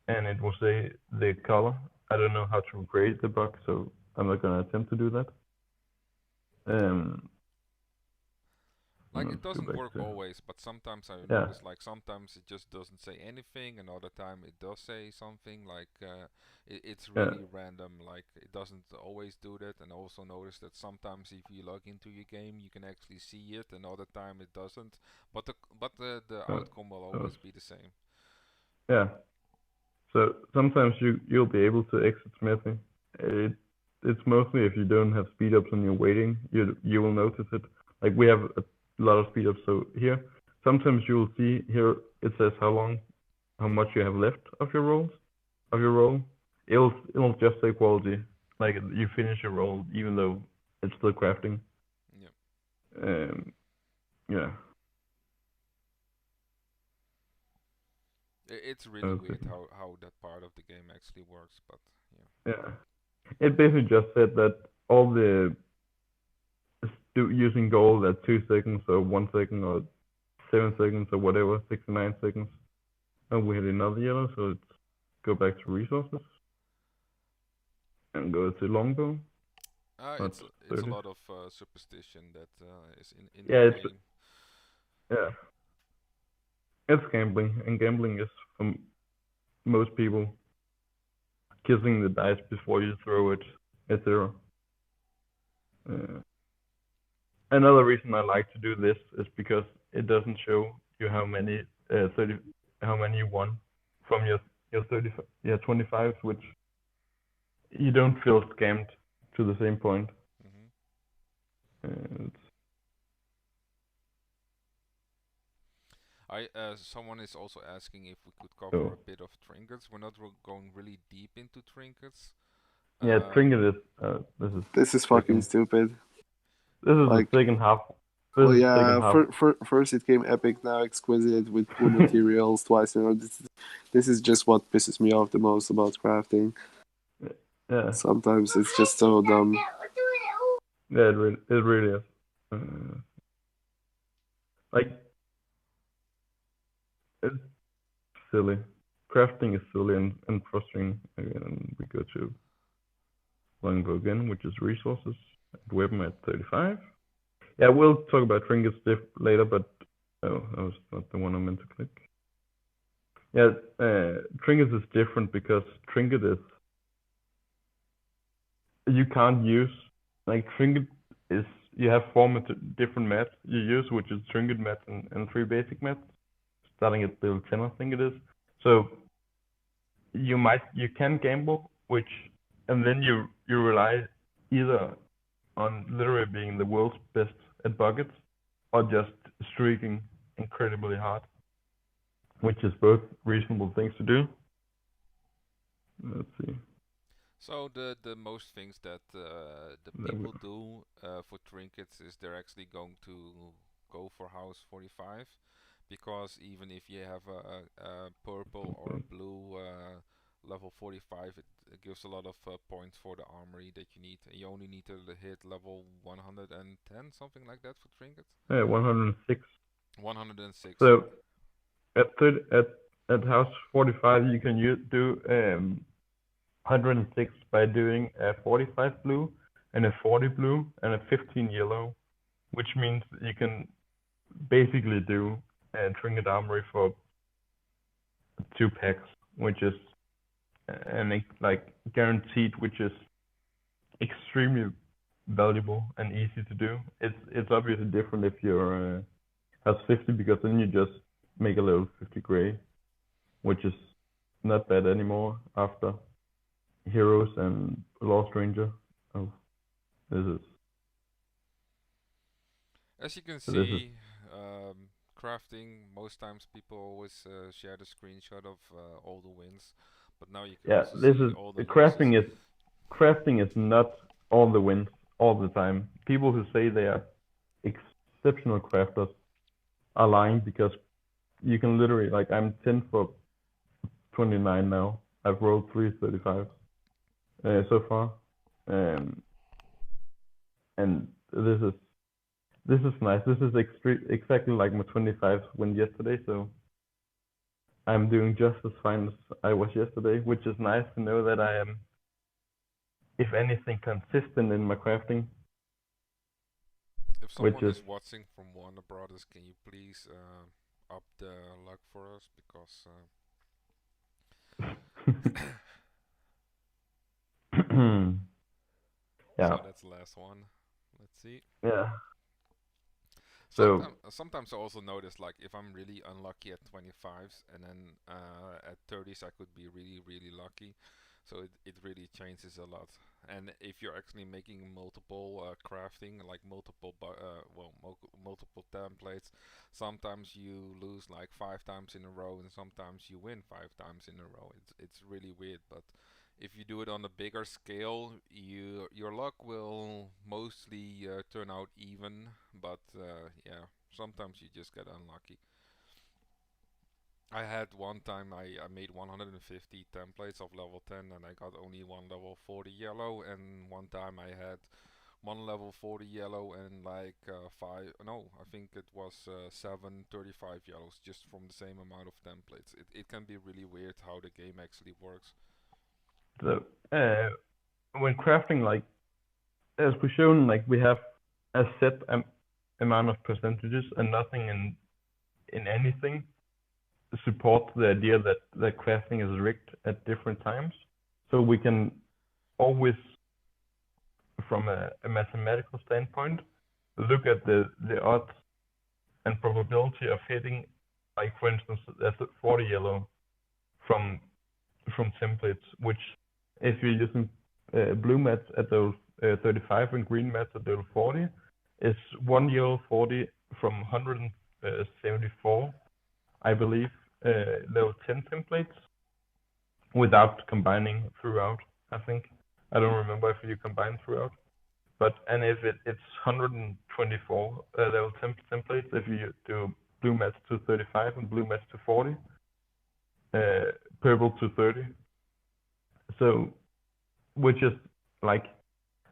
and it will say the color. I don't know how to grade the bug, so I'm not gonna attempt to do that. Like it doesn't work always, but sometimes I notice like sometimes it just doesn't say anything, another time it does say something. Like it's really random. Like it doesn't always do that. And also notice that sometimes if you log into your game, you can actually see it, another time it doesn't. But the outcome will always be the same. Yeah. So sometimes you'll be able to exit smithing. It's mostly if you don't have speed ups and you're waiting, you will notice it. Like we have a lot of speed ups, so here sometimes you will see here it says how much you have left of your roll. It'll just say quality, like you finish your roll even though it's still crafting. Yeah. It's really weird how that part of the game actually works, but yeah. It basically just said that all the using gold at 2 seconds or 1 second or 7 seconds or whatever, 69 seconds. And we had another yellow, so let's go back to resources and go to longbow. It's a lot of superstition that is in the game. Yeah. It's gambling, and gambling is for most people kissing the dice before you throw it at 0. Another reason I like to do this is because it doesn't show you how many you won from your 25s, which you don't feel scammed to the same point. Someone is also asking if we could cover a bit of trinkets. We're not going really deep into trinkets. Yeah, trinket this is fucking stupid. This is like, the second half. First it came epic, now exquisite with cool materials twice. This is just what pisses me off the most about crafting. Yeah. Sometimes it's just so dumb. Yeah, it really is. Like, it's silly. Crafting is silly and frustrating. Again, we go to longbow again, which is resources. Weapon at 35. Yeah, we'll talk about trinkets later, but that was not the one I meant to click. Yeah, trinkets is different because trinket is you can't use, like trinket is you have 4 different mats you use, which is trinket mats and 3 basic mats, starting at level 10 I think it is. So you can gamble, and then you rely either on literally being the world's best at buckets or just streaking incredibly hard, which is both reasonable things to do. Let's see. So the most things that the people do for trinkets is they're actually going to go for house 45, because even if you have a purple or a blue level 45, it gives a lot of points for the armory that you need. You only need to hit level 110, something like that for trinkets. 106. 106. So at house 45 you can do 106 by doing a 45 blue and a 40 blue and a 15 yellow, which means you can basically do a trinket armory for 2 packs, which is like guaranteed, which is extremely valuable and easy to do. It's obviously different if you're has 50, because then you just make a level 50 gray, which is not bad anymore after Heroes and Lost Ranger. Oh, this is. As you can So this see, crafting, most times people always share the screenshot of all the wins, but now you can Yeah, also this see is all the crafting is not all the wins all the time. People who say they are exceptional crafters are lying, because you can literally, like, I'm 10 for 29 now. I've rolled 335 so far, and this is nice. This is exactly like my 25 win yesterday, so I'm doing just as fine as I was yesterday, which is nice to know that I am, if anything, consistent in my crafting. If someone is watching from Warner Brothers, can you please up the luck for us, because yeah. So that's the last one. Let's see. Yeah. So Sometimes I also notice, like, if I'm really unlucky at 25s, and then at 30s I could be really, really lucky. So it really changes a lot. And if you're actually making multiple crafting, like multiple templates, sometimes you lose like 5 times in a row, and sometimes you win 5 times in a row. It's really weird, but if you do it on a bigger scale, your luck will mostly turn out even, but yeah, sometimes you just get unlucky. I had one time I made 150 templates of level 10, and I got only one level 40 yellow, and one time I had one level 40 yellow and like I think it was 7 35 yellows, just from the same amount of templates. It can be really weird how the game actually works. So when crafting, like, as we've shown, like, we have a set amount of percentages, and nothing in anything supports the idea that crafting is rigged at different times. So we can always, from a mathematical standpoint, look at the odds and probability of hitting, like, for instance, that's a 40 yellow from templates, which, if you're using blue mats at those 35 and green mats at those 40, is 1 yellow 40 from 174, I believe, level 10 templates, without combining throughout, I think. I don't remember if you combine throughout. And if it's 124 level 10 templates, if you do blue mats to 35 and blue mats to 40, purple to 30. So, which is like,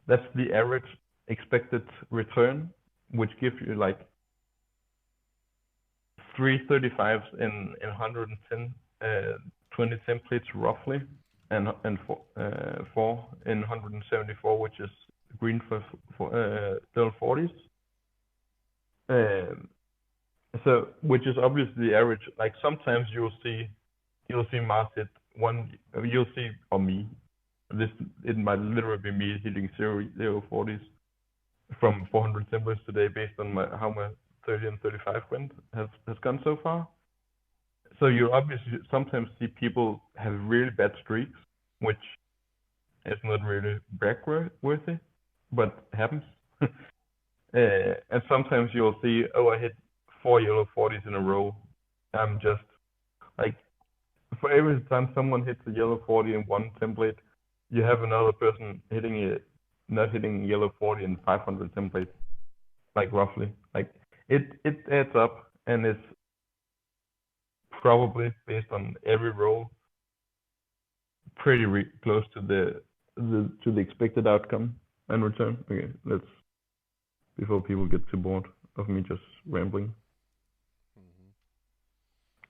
that's the average expected return, which gives you like 335s in 110 20 templates roughly, and 4 in 174, which is green for level 40s. So, which is obviously the average. Like, sometimes you'll see Mars hit one. You'll see, or me. It might literally be me hitting 0 40s from 400 templates today, based on how my 30 and 35 went has gone so far. So you obviously sometimes see people have really bad streaks, which is not really brag-worthy, but happens. And sometimes you'll see, oh, I hit 4 yellow 40s in a row. I'm just like, for every time someone hits a yellow 40 in one template, you have another person not hitting yellow 40 in 500 templates, like, roughly. Like, it adds up, and it's probably, based on every roll, pretty close to the expected outcome and return. Okay, let's before people get too bored of me just rambling.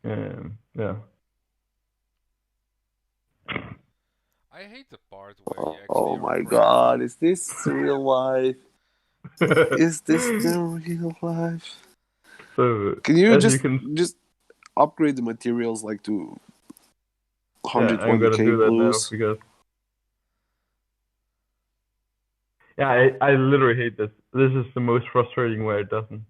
Yeah. I hate the part where you actually Oh are my crafting. god, is this real life? Is this the real life? So Can you as just you can, just upgrade the materials like to yeah, I'm gonna 120k do that now blues? because yeah, I literally hate this. This is the most frustrating where it doesn't.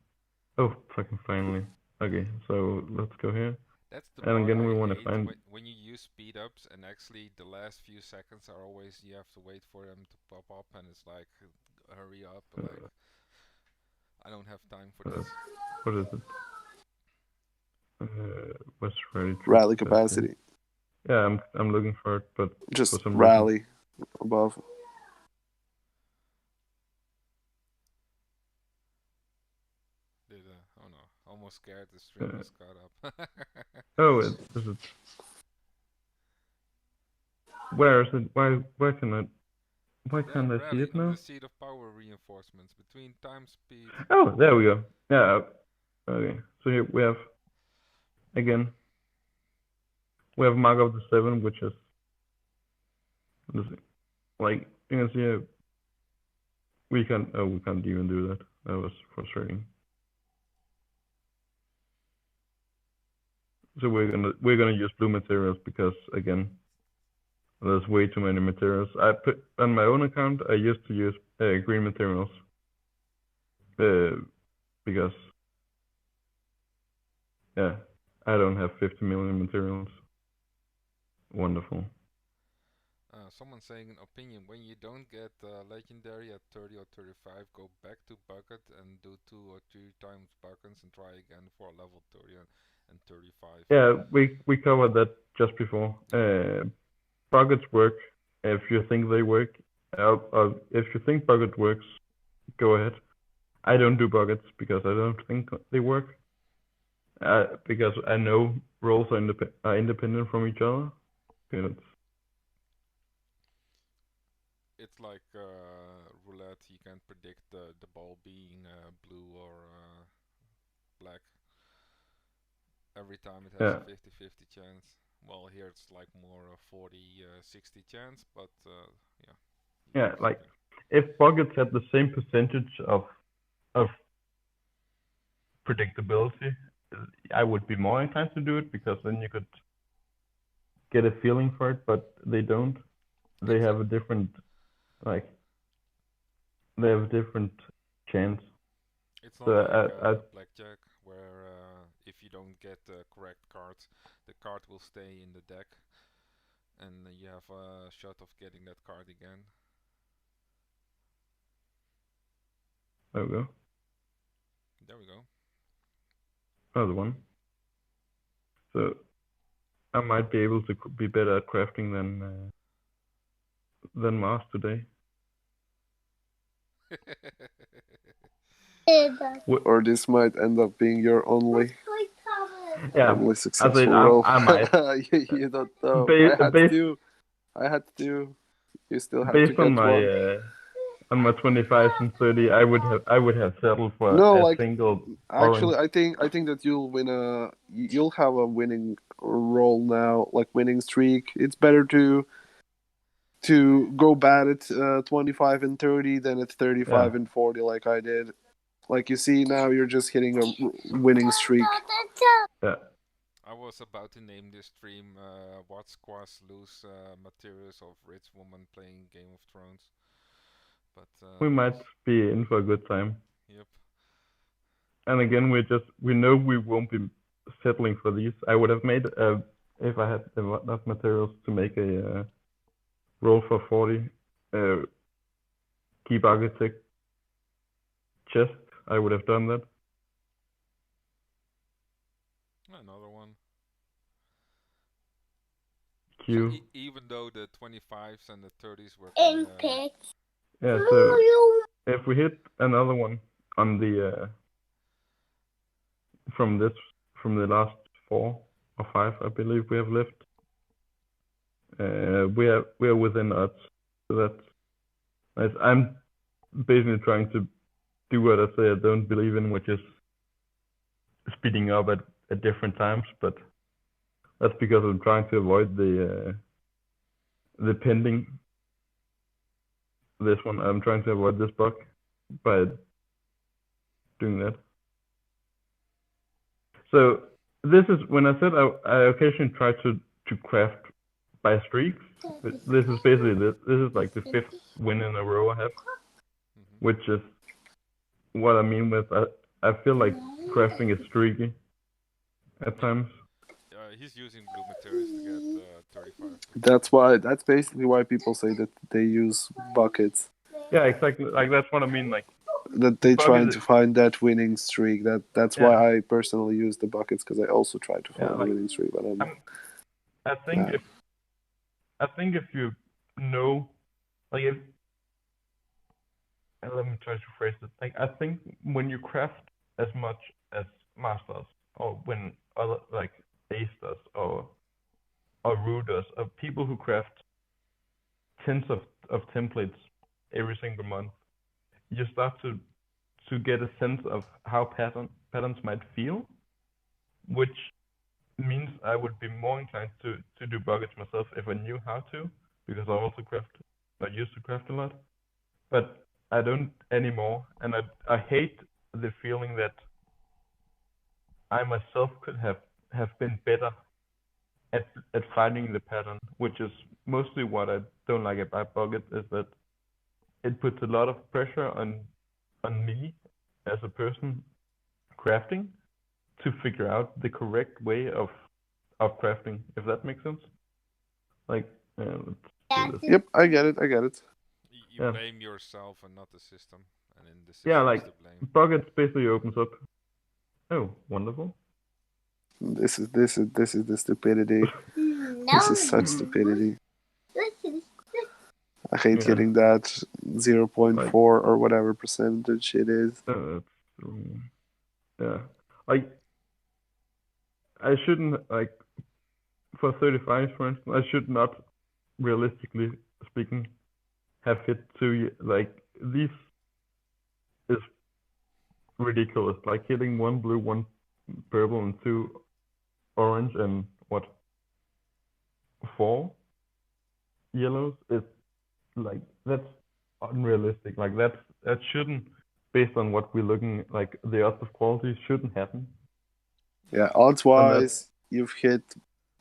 Oh, fucking finally. Okay, so let's go here. That's the And part again, I we want to hate find. when you use speed ups and actually the last few seconds are always you have to wait for them to pop up and it's like hurry up, like I don't have time for this. What is it? What's ready? Rally capacity. Yeah, I'm looking for it, but Just for some rally reason, above. Oh no, almost scared the stream was caught up. oh, is it? Where is it? Why can't I see Rally it on now? the seat of power reinforcements between time speed. Oh, there we go. Yeah. Okay. So here we have again. We have mark of the 7, which is like you can see here, we can't even do that. That was frustrating. So we're gonna use blue materials because again, there's way too many materials. I put on my own account. I used to use green materials because yeah, I don't have 50 million materials. Wonderful. Someone saying an opinion, when you don't get legendary at 30 or 35, go back to bucket and do 2 or 3 times buckets and try again for level 30 and 35. Yeah, we covered that just before. Buckets work if you think they work. If you think bucket works, go ahead. I don't do buckets because I don't think they work. Because I know roles are independent from each other. Okay, it's like roulette. You can predict the ball being blue or black. Every time it has a 50-50 chance. Well, here it's like more a 40-60 chance, but yeah. Yeah, like if buckets had the same percentage of predictability, I would be more inclined to do it because then you could get a feeling for it, but they don't. They have a different chance. It's not like blackjack, where if you don't get the correct cards, the card will stay in the deck, and you have a shot of getting that card again. There we go. There we go. Another one. So I might be able to be better at crafting than Mars today. Or this might end up being your only successful role. I might. You don't know. I had to. You still have to based get on my one. on my 25s and 30, I would have settled for a single. Actually, orange. I think that you'll have a winning role now, like winning streak. It's better to go bad at 25 and 30 than at 35 and 40 like I did. Like you see now, you're just hitting a winning streak. Yeah. I was about to name this stream "What Squash Lose Materials of Rich Woman Playing Game of Thrones," but we might be in for a good time. Yep. And again, we know we won't be settling for these. I would have made if I had enough materials to make a roll for 40 keep architect chest. I would have done that. Another one. Q. So even though the 25s and the 30s were yeah, so if we hit another one on the from the last 4 or 5, I believe we have left. we are within odds, so that's nice. I'm basically trying to do what I say I don't believe in, which is speeding up at different times, but that's because I'm trying to avoid the pending. This one, I'm trying to avoid this bug by doing that. So this is when I said I occasionally try to craft by streaks. This is basically this is like the 5th win in a row I have, which is what I mean with I feel like crafting is streaky at times. He's using blue materials to get 35. That's basically why people say that they use buckets. Yeah, exactly. Like that's what I mean. Like that they bucket trying is- to find that winning streak. That's Yeah. why I personally use the buckets, because I also try to find Yeah, a like, winning streak. But I think if you know, like if let me try to phrase it. Like I think when you craft as much as masters, or when other like ace does, or Rue does, or people who craft tens of templates every single month, you start to get a sense of how patterns might feel, which means I would be more inclined to do buckets myself if I knew how to, because I used to craft a lot, but I don't anymore, and I hate the feeling that I myself could have been better at finding the pattern, which is mostly what I don't like about buckets, is that it puts a lot of pressure on me as a person crafting to figure out the correct way of crafting, if that makes sense. Like, let's do this. Yep, I get it. You Yeah. blame yourself and not the system, and in the system Yeah, is like to blame. buckets basically opens up. Oh, wonderful. This is the stupidity. This is such stupidity. I hate hitting that 0.4 or whatever percentage it is. Yeah, like I shouldn't, like for 35, for instance, I should not, realistically speaking, have hit 2. Like this is ridiculous. Like hitting 1 blue, 1 purple, and 2 orange, and what, 4 yellows is like, that's unrealistic. Like that shouldn't, based on what we're looking, like the odds of quality shouldn't happen. Yeah, odds wise, you've hit.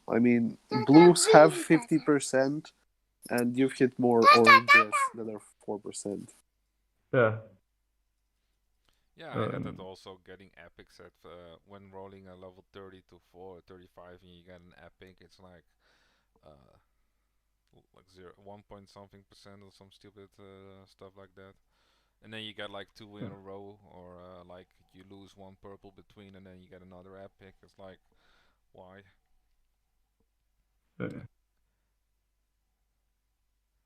I mean, blues have 50%, and you've hit more oranges that are 4%. Yeah. Yeah, I had that also, getting epics at when rolling a level 30 to 35 and you get an epic, it's like 1 point something percent or some stupid stuff like that. And then you get like 2 in a row, or like you lose 1 purple between and then you get another epic. It's like, why?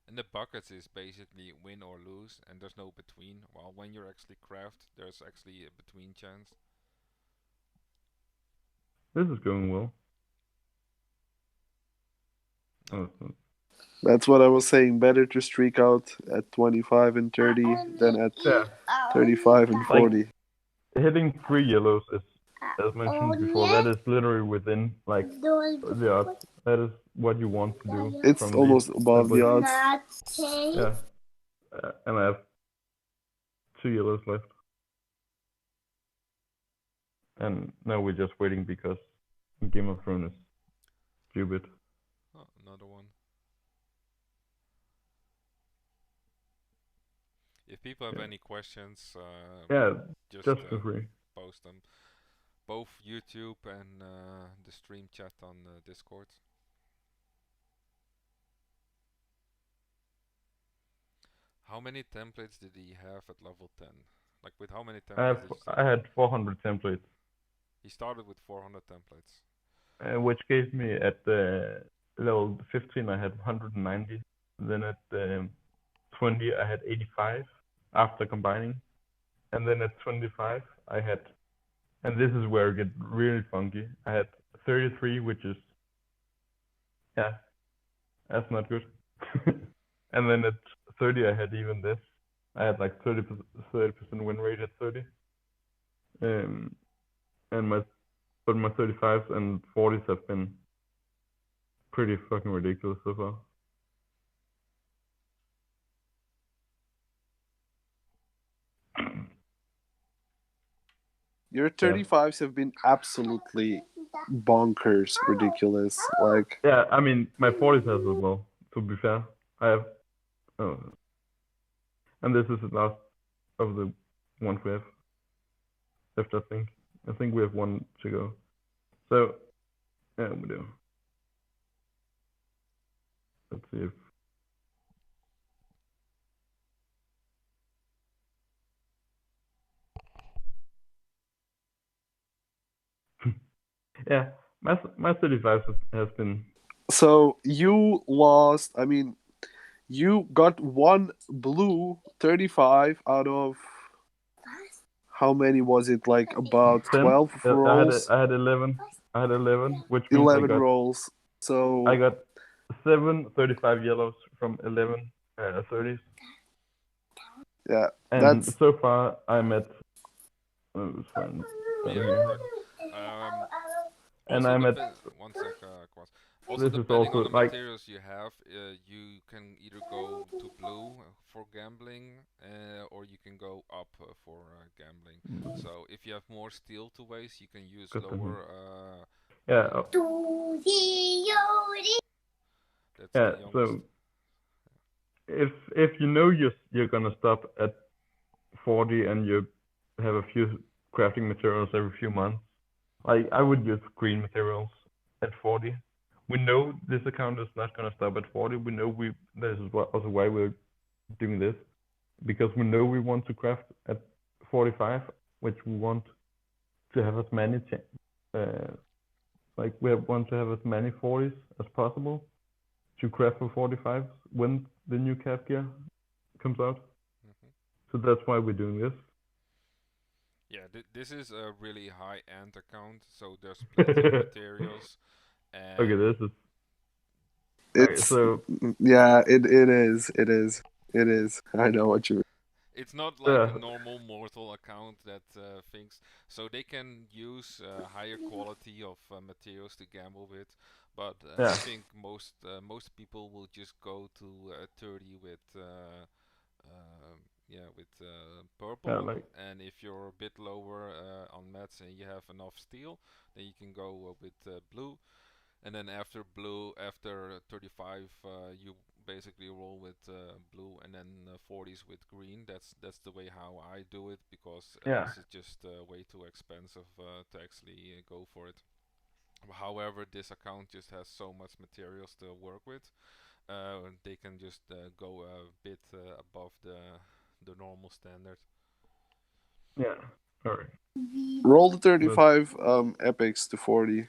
And the buckets is basically win or lose, and there's no between. While when you're actually craft, there's actually a between chance. This is going well. That's what I was saying. Better to streak out at 25 and 30 than at 35 and 40. Like, hitting 3 yellows is, as mentioned before, that is literally within like the odds. That is what you want to do. It's almost above the odds. Yeah. And I have 2 yellows left. And now we're just waiting because Game of Thrones is stupid. Oh, another one. If people have any questions, just feel free. Post them. Both YouTube and the stream chat on Discord. How many templates did he have at level 10? Like, with how many templates did you start? I had 400 templates. He started with 400 templates. Which gave me, at level 15 I had 190. Then at 20 I had 85 after combining. And then at 25 I had, and this is where it gets really funky, I had 33, which is, That's not good. And then at 30, I had even this. I had like 30% win rate at 30. Um, and my 35s and 40s have been pretty fucking ridiculous so far. Your 35s have been absolutely bonkers ridiculous. Like, yeah, I mean my 40s has as well. To be fair, I have, and this is the last of the ones we have left. I think we have one to go. So yeah, we do. Let's see if. Yeah, my 35 has been. so you lost. I mean, you got one blue 35 out of how many was it? Like about 10. 12 rolls. I had 11. I had 11, which means 11 rolls. So I got 7 35 yellows from 11 30s. yeah, And that's so far I'm at. And I'm at. One sec, Quas. Also, This is depending also on the like. materials you have, you can either go to blue for gambling, or you can go up for gambling. So if you have more steel to waste, you can use lower. Yeah. That's Yeah. the youngest. So if you know you're gonna stop at 40 and you have a few crafting materials every few months, like I would use green materials at 40. We know this account is not gonna stop at 40. We know this is also why we're doing this, because we know we want to craft at 45, which we want to have as many like we want to have as many 40s as possible to craft for 45s when the new cap gear comes out. So that's why we're doing this. Yeah, this is a really high-end account, so there's plenty of materials. And Okay, this is. it's so yeah, it is. I know what you mean. it's not like a normal mortal account that thinks. So they can use higher quality of materials to gamble with, but I think most people will just go to 30 with purple. And if you're a bit lower on mats and you have enough steel, then you can go with blue. And then after blue, after 35, you basically roll with blue, and then 40s with green. That's the way how I do it, because else it's just way too expensive to actually go for it. However, this account just has so much materials to work with. They can just go a bit above the normal standard. Yeah. All right. Roll the 35 epics to 40.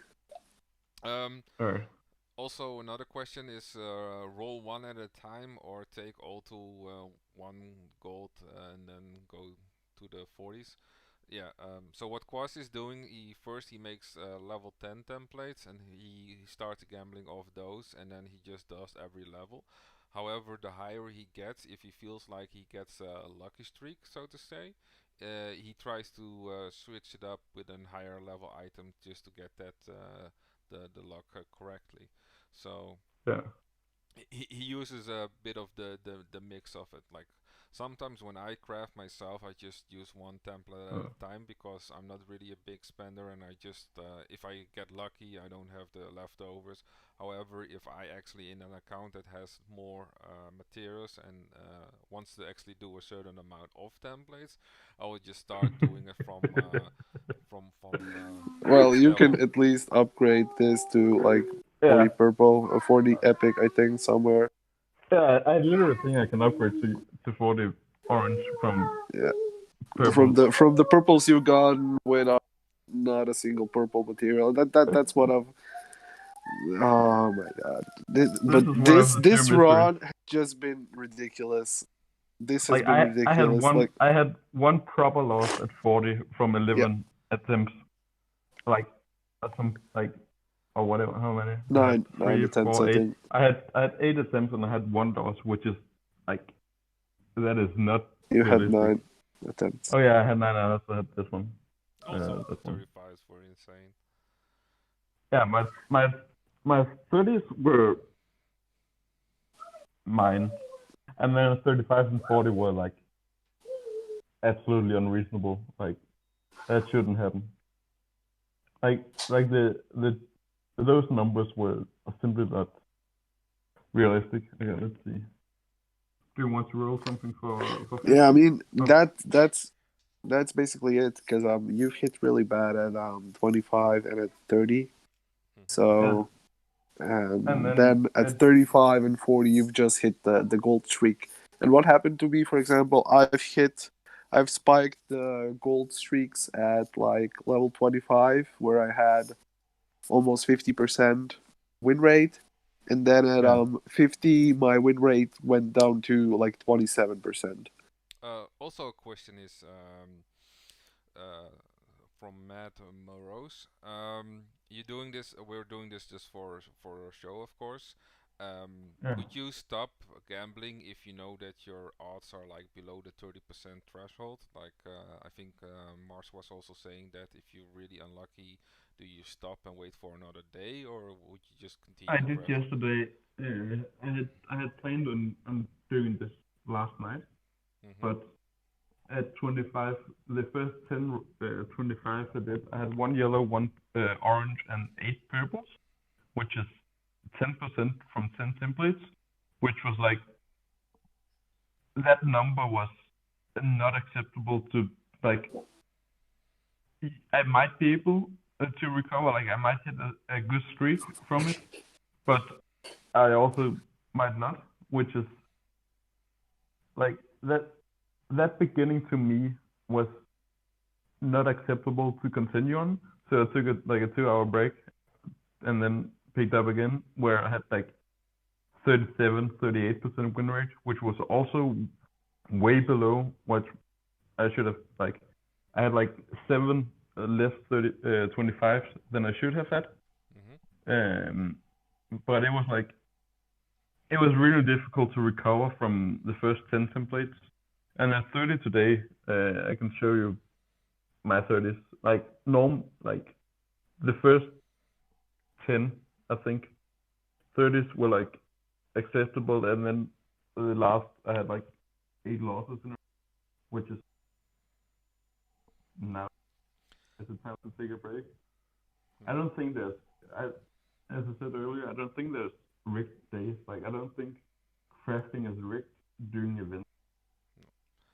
Also, another question is roll one at a time or take all to 1 gold and then go to the 40s. Yeah, so what Quas is doing, he makes level 10 templates and he starts gambling off those, and then he just does every level. However, the higher he gets, if he feels like he gets a lucky streak, so to say, he tries to switch it up with a higher level item just to get that the luck correctly. So yeah, he uses a bit of the mix of it. Like sometimes when I craft myself, I just use one template at a time, because I'm not really a big spender, and I just if I get lucky, I don't have the leftovers. However, if I actually in an account that has more materials and wants to actually do a certain amount of templates, I will just start doing it from well, you can at least upgrade this to like 40 purple or 40 epic, I think, somewhere. Yeah, I literally think I can upgrade to 40 orange from purple. From the purples you got with not a single purple material. That's what I've. Oh my god! This run has just been ridiculous. This has been ridiculous. I had one proper loss at 40 from 11 attempts. Like or whatever. How many? I had Nine three, attempts, four, I eight. think. I had 8 attempts and I had one loss, which is like that is not You had realistic. 9 attempts. Oh yeah, I had 9. I also had this one. Also, This one. 35s were insane. Yeah, my 30s were mine, and then 35 and 40 were like absolutely unreasonable. Like that shouldn't happen. Like the those numbers were simply not realistic. Okay, let's see. Do you want to roll something for 50? Yeah, I mean Oh. that's basically it, because you've hit really bad at 25 and at 30. So And then at it's 35 and 40 you've just hit the gold streak. And what happened to me, for example, I've spiked the gold streaks at like level 25, where I had almost 50% win rate, and then at Yeah. 50 my win rate went down to like 27%. Also, a question is uh, from Matt Morose. You doing this? We're doing this just for a show, of course. Yeah. Would you stop gambling if you know that your odds are like below the 30% threshold? Like I think Mars was also saying that if you're really unlucky, do you stop and wait for another day, or would you just I continue did crafting? yesterday. I had planned on doing this last night, but at 25, the first 10 25 I did, I had 1 yellow, 1 orange, and 8 purples, which is 10% from 10 templates, which was like that number was not acceptable to like. I might be able to recover, like I might hit a good streak from it, but I also might not, which is like that beginning to me was not acceptable to continue on. So I took like a 2-hour break and then picked up again, where I had like 37, 38% win rate, which was also way below what I should have. Like I had like 7 less 25s than I should have had. But it was really difficult to recover from the first 10 templates. And at 30 today, I can show you my 30s. Like like the first 10, I think 30s were like acceptable, and then the last I had like 8 losses in it, which is now is it time to take a break. I don't think as I said earlier, I don't think there's rigged days. Like I don't think crafting is rigged during events.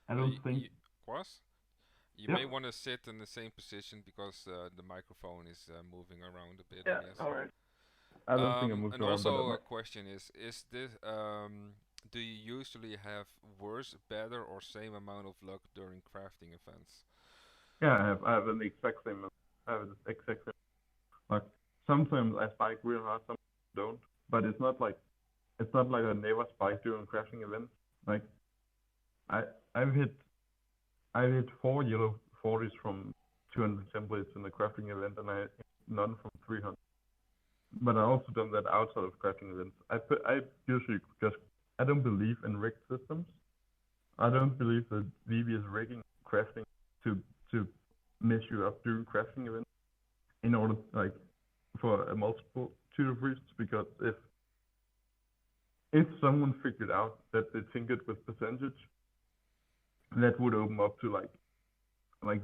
I don't think. Quas? You Yeah. may want to sit in the same position because the microphone is moving around a bit, Yeah. I guess. All right. I don't think I moved And around, also a but question is this do you usually have worse, better, or same amount of luck during crafting events? yeah, I have an exact same. I have the exact same. Like sometimes I spike real hard, sometimes I don't. But it's not like I never spike during crafting events. Like I I've hit 4 yellow 40s from 200 templates in the crafting event, and I hit none from 300. But I also done that outside of crafting events. I usually just I don't believe in rigged systems. I don't believe that VB is rigging crafting to to mess you up during crafting events in order like for a multitude of reasons. Because if someone figured out that they tinkered with percentage, that would open up to like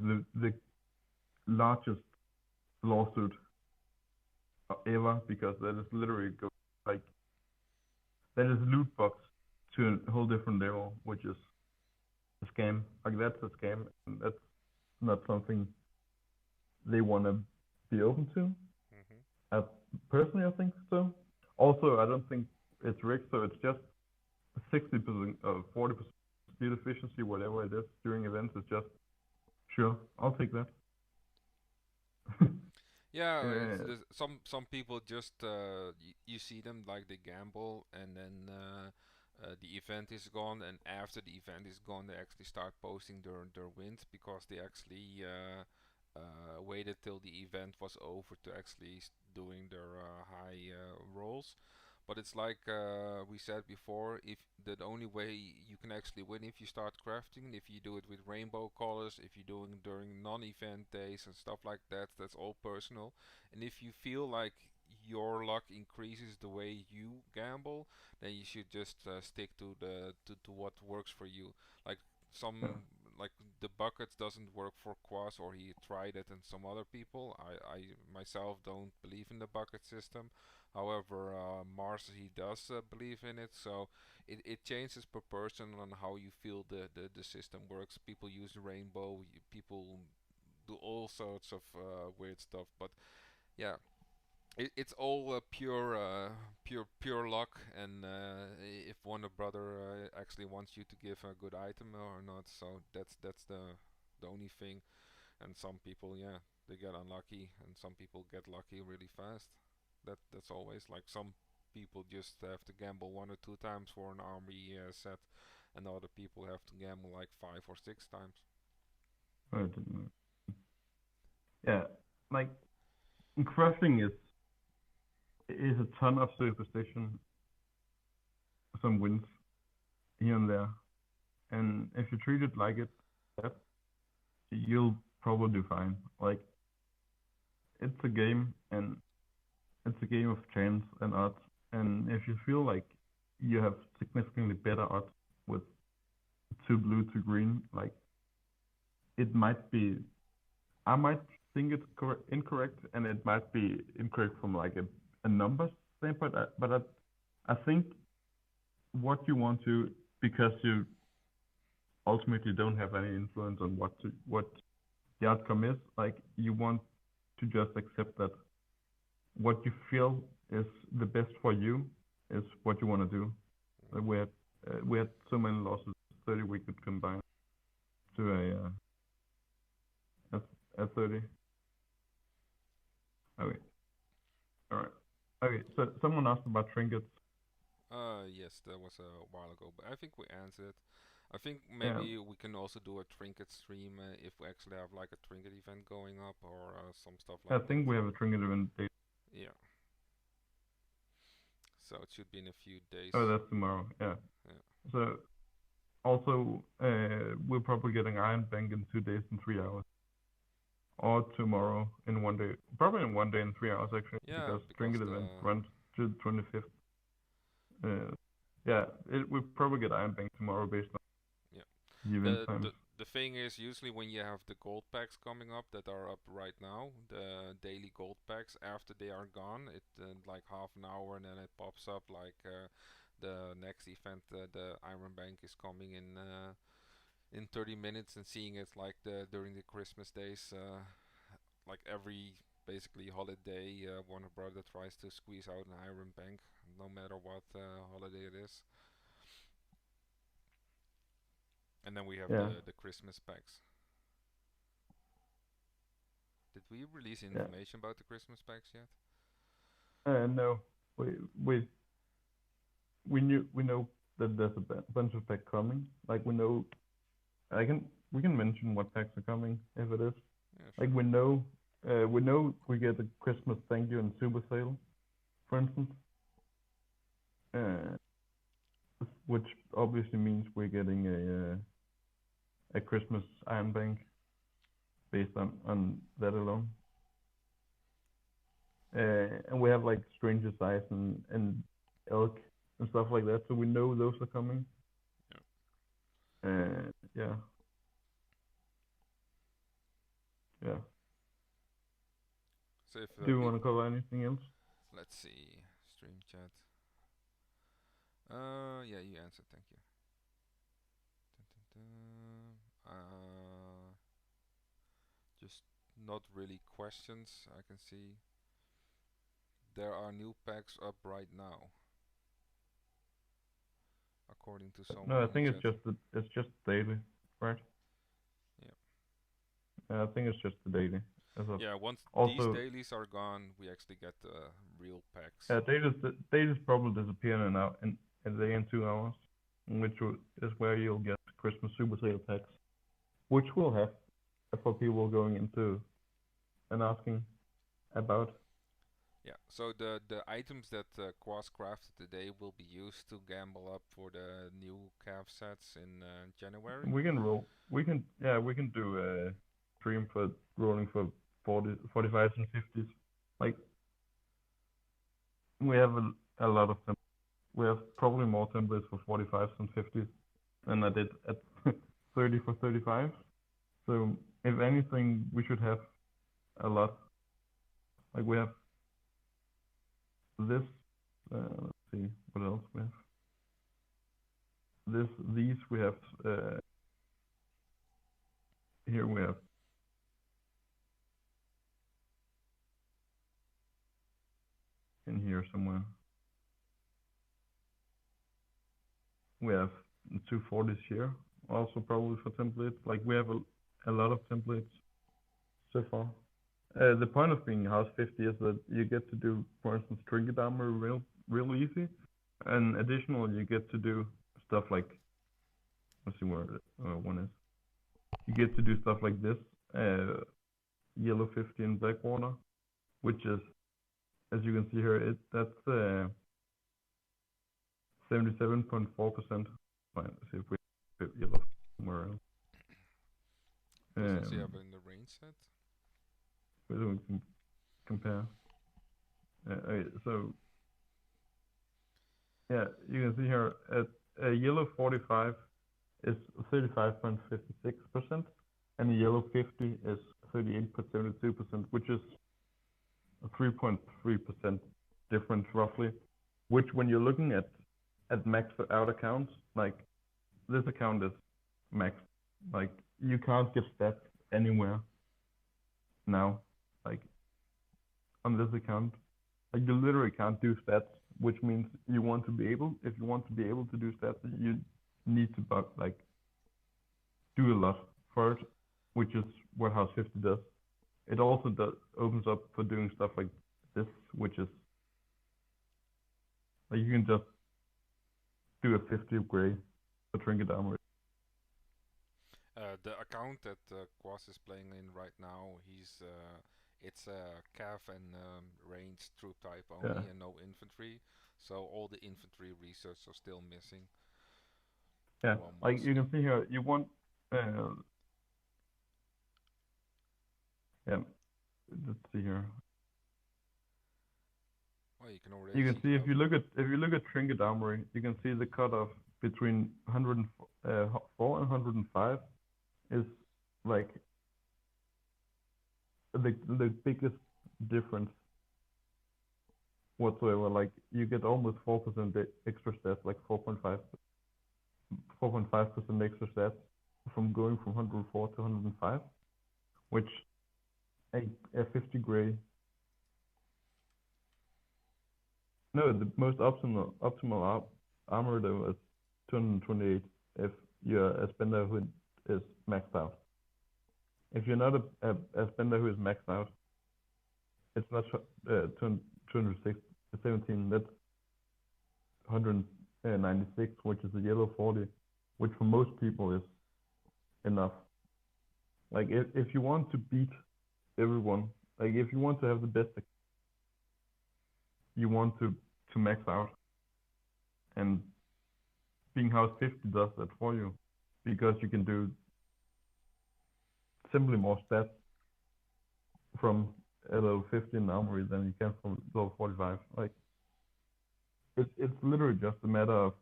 the largest lawsuit ever, because that is literally like that is loot box to a whole different level, which is a scam. Like that's a scam, and that's not something they want to be open to. Personally, I think so. Also, I don't think it's rigged, so it's just 60% or 40% speed efficiency, whatever it is during events. Is just sure, I'll take that. Yeah, Uh, some people just you see them like they gamble, and then the event is gone, and after the event is gone, they actually start posting their wins because they actually waited till the event was over to actually doing their high rolls. But it's like we said before, if the only way you can actually win if you start crafting, if you do it with rainbow colors, if you're doing during non-event days and stuff like that, that's all personal. And if you feel like your luck increases the way you gamble, then you should just stick to to what works for you. Like Yeah. some like the buckets doesn't work for Quas, or he tried it and some other people. I myself don't believe in the bucket system. However, Mars he does believe in it, so it changes per person on how you feel the system works. People use rainbow, people do all sorts of weird stuff, but yeah, it's all pure luck, and if Wonder Brother actually wants you to give a good item or not, so that's the only thing. And some people, yeah, they get unlucky, and some people get lucky really fast. That's always like some people just have to gamble 1 or 2 times for an army set, and other people have to gamble like 5 or 6 times. I didn't know. Yeah, like crafting is a ton of superstition, some wins here and there, and if you treat it like it, that you'll probably do fine. Like it's a game, and it's a game of chance and odds. And if you feel like you have significantly better odds with two blue to green, like it might be, I might think it's incorrect, and it might be incorrect from like a numbers standpoint. But I think what you want to, because you ultimately don't have any influence on what the outcome is, like you want to just accept that what you feel is the best for you is what you want to do. Like we had so many losses, 30 we could combine to a 30. Okay, all right. Okay, so someone asked about trinkets. Yes, that was a while ago, but I think we answered. I think Yeah, maybe we can also do a trinket stream if we actually have like a trinket event going up or some stuff I like that. think we have a trinket event date. Yeah, so it should be in a few days. Oh, that's tomorrow. Yeah. Yeah. So also, we're probably getting Iron Bank in 2 days and 3 hours, or tomorrow in 1 day. Probably in 1 day and 3 hours actually, Yeah, because because trinket the event runs to the 25th. Yeah, we probably get Iron Bank tomorrow based on yeah the event the times. the the thing is usually when you have the gold packs coming up that are up right now, the daily gold packs after they are gone, it like half an hour and then it pops up like the next event, the Iron Bank is coming in 30 minutes, and seeing it like the during the Christmas days, like every basically holiday, Warner Brother tries to squeeze out an Iron Bank, no matter what holiday it is. And then we have Yeah, the Christmas packs. Did we release yeah. information about the Christmas packs yet? No, we we we know that there's a bunch of packs coming. Like we know, we can mention what packs are coming if it is. Yeah, Like sure. we know we get a Christmas thank you and super sale, for instance, uh, which obviously means we're getting a Christmas Iron Bank based on that alone. And we have like Stranger Size and Elk and stuff like that, so we know those are coming. Yeah, yeah. So if Do you want to cover anything else? let's see, stream chat. Yeah, you answered. Thank you. Dun, dun, dun. Just not really questions. I can see there are new packs up right now, according to No, someone I in the think chat. it's just daily, right? Yeah. I think it's just the daily. Yeah, once these Also, dailies are gone, we actually get the real packs. dailies probably disappear in out in a day and 2 hours, is where you'll get Christmas super sale packs, which we'll have for people going into and asking about. Yeah, so the items that Quas crafted today will be used to gamble up for the new calf sets in January. We can roll. We can do a stream for rolling for 45s and 50s. Like we have a lot of them. We have probably more templates for 45s and 50s than I did at 30 for 35. So if anything, we should have a lot. Like we have this. Let's see what else we have. These we have. Here we have. In here somewhere. We have 240s here, also probably for templates. Like we have a lot of templates so far. The point of being House 50 is that you get to do, for instance, Trinket armor real easy, and additionally you get to do stuff like, let's see where one is. You get to do stuff like this, yellow 50 in Blackwater, which is, as you can see here, that's 77.4%. Fine, let's see if we put yellow somewhere else. Doesn't see up in the range set. So we can compare. Okay, so yeah, you can see here at a yellow 45 is 35.56%, and a yellow 50 is 38.72%, which is a 3.3% difference roughly. Which, when you're looking at maxed out accounts, like this account is maxed. Like you can't get stats anywhere now. Like on this account, like you literally can't do stats, which means if you want to be able to do stats, you need to like do a lot for it, which is what House 50 does. It also opens up for doing stuff like this, which is like you can just do a 50 gray for Trinket armor. The account that Quas is playing in right now, it's a calf and range troop type only, and no infantry. So all the infantry research are still missing. Yeah, like you can see here, you want yeah. Let's see here. Well, you can already. You can see if you look at Trinket armory, you can see the cutoff between 104 and 105 is like the biggest difference whatsoever. Like you get almost 4% extra stats, like 4.5% extra stats from going from 104 to 105, which a 50 gray. No, the most optimal armor though is 228 if you're a spender who is maxed out. If you're not a spender who is maxed out, it's not 217. That's 196, which is a yellow 40, which for most people is enough. Like if you want to beat everyone, like if you want to have the best, you want to max out, and being House 50 does that for you, because you can do simply more stats from a level 50 in armory than you can from level 45. Like it's literally just a matter of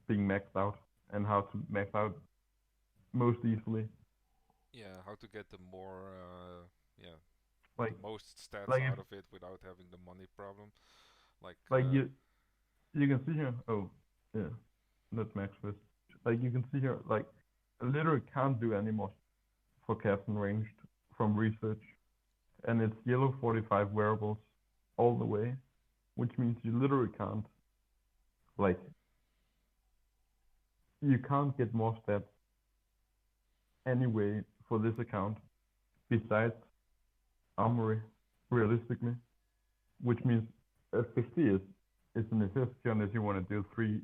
being maxed out and how to max out most easily. Yeah, how to get the more like the most stats like out of it without having the money problem. Like you can see here. Oh yeah, not max first. Like you can see here, like I literally can't do any more for Captain ranged from research, and it's yellow 45 wearables all the way, which means you literally can't, like, you can't get more stats anyway for this account besides armory, realistically, which means a 50 is an necessity unless you want to do 3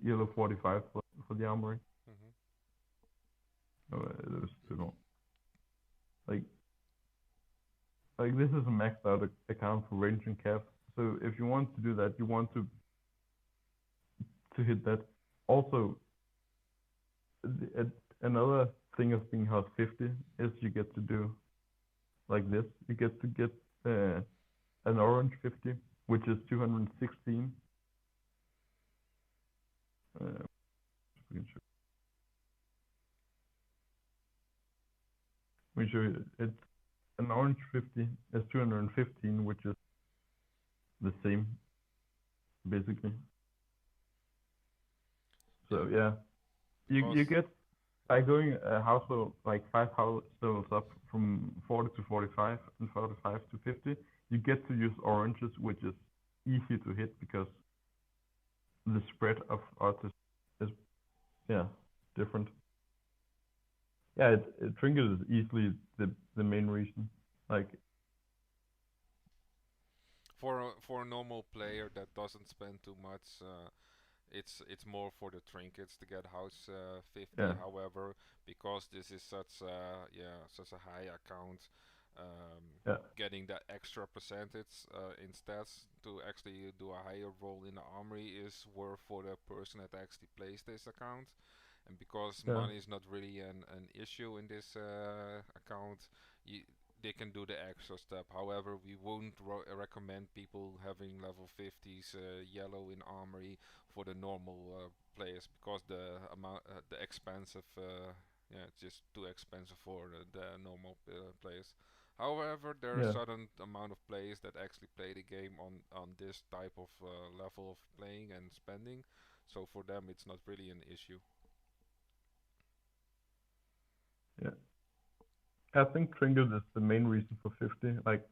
yellow 45 for the armory. Mm-hmm. Those two don't. Like, like this is a maxed out account for range and cap. So if you want to do that, you want to hit that. Also, another thing of being house 50 is you get to do like this. You get to get an orange 50, which is 216. We can show you. It's an orange 50 is 215, which is the same basically. So yeah, you get by going a house level, like 5 house levels up from 40 to 45 and 45 to 50, you get to use oranges, which is easy to hit because the spread of odds is different. Yeah, Trinket is easily the main reason. Like for a normal player that doesn't spend too much, it's more for the trinkets to get house 50. yeah, However, because this is such a high account, yeah, getting that extra percentage in stats to actually do a higher roll in the armory is worth for the person that actually plays this account. And because yeah, money is not really an issue in this account, you, they can do the extra step. However, we won't recommend people having level 50s yellow in armory for the normal players because the expensive, it's just too expensive for the normal players. However, there are yeah, certain amount of players that actually play the game on this type of level of playing and spending, so for them it's not really an issue. yeah. I think Trinket is the main reason for 50. Like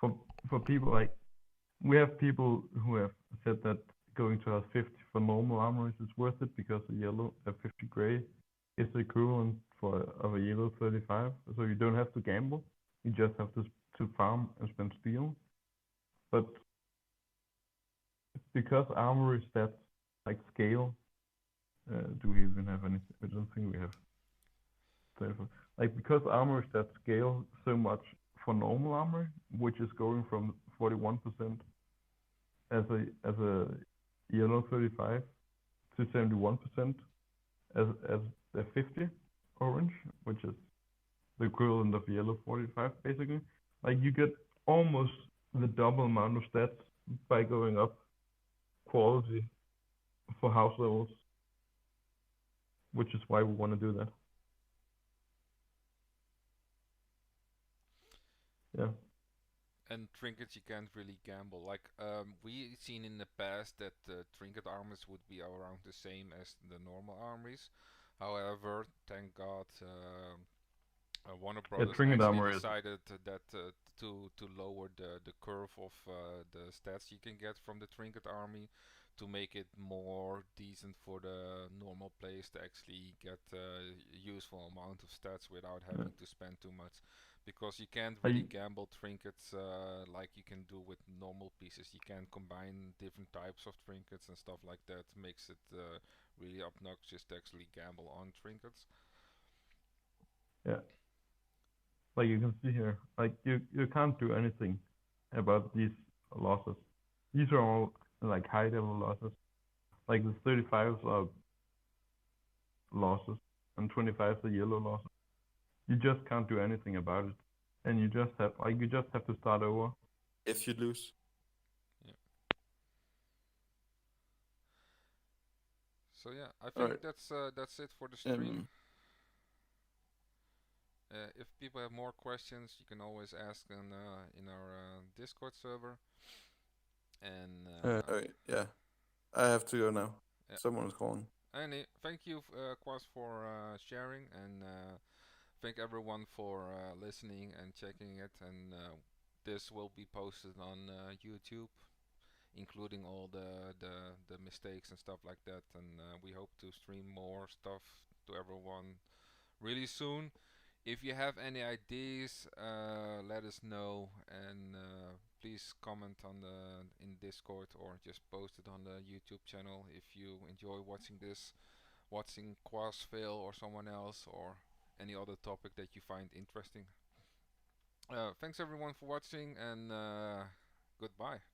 for people, like we have people who have said that going to house 50 for normal armories is worth it because a 50 gray is the equivalent of a yellow 35. So you don't have to gamble. You just have to farm and spend steel. But because armory stats like scale, do we even have any? I don't think we have. Like because armory stats scale so much for normal armory, which is going from 41% as a yellow 35 to 71% as a 50 orange, which is the equivalent of yellow 45 basically. Like you get almost the double amount of stats by going up quality for house levels, which is why we want to do that. Yeah. And trinkets you can't really gamble. Like we seen in the past that trinket armors would be around the same as the normal armories. However, thank God, Warner Yeah, Brothers Trinket actually armor is decided that to lower the curve of the stats you can get from the trinket army to make it more decent for the normal players to actually get a useful amount of stats without yeah. having to spend too much. Because you can't really I gamble trinkets like you can do with normal pieces. You can combine different types of trinkets and stuff like that. Makes it really obnoxious to actually gamble on trinkets. yeah. Like you can see here, like you can't do anything about these losses. These are all like high level losses. Like the 35s are losses and 25s are yellow losses. You just can't do anything about it. And you just have to start over. If you lose. Yeah. So yeah, I All think right. that's it for the stream. Um. If people have more questions, you can always ask in our Discord server. And All right. Yeah. I have to go now. yeah, Someone's calling. thank you, Quas, for sharing, and thank everyone for listening and checking it. And this will be posted on YouTube, including all the mistakes and stuff like that. And we hope to stream more stuff to everyone really soon. If you have any ideas, let us know, and please comment on the in Discord or just post it on the YouTube channel if you enjoy watching this, watching Quas fail or someone else or any other topic that you find interesting. Thanks everyone for watching, and goodbye.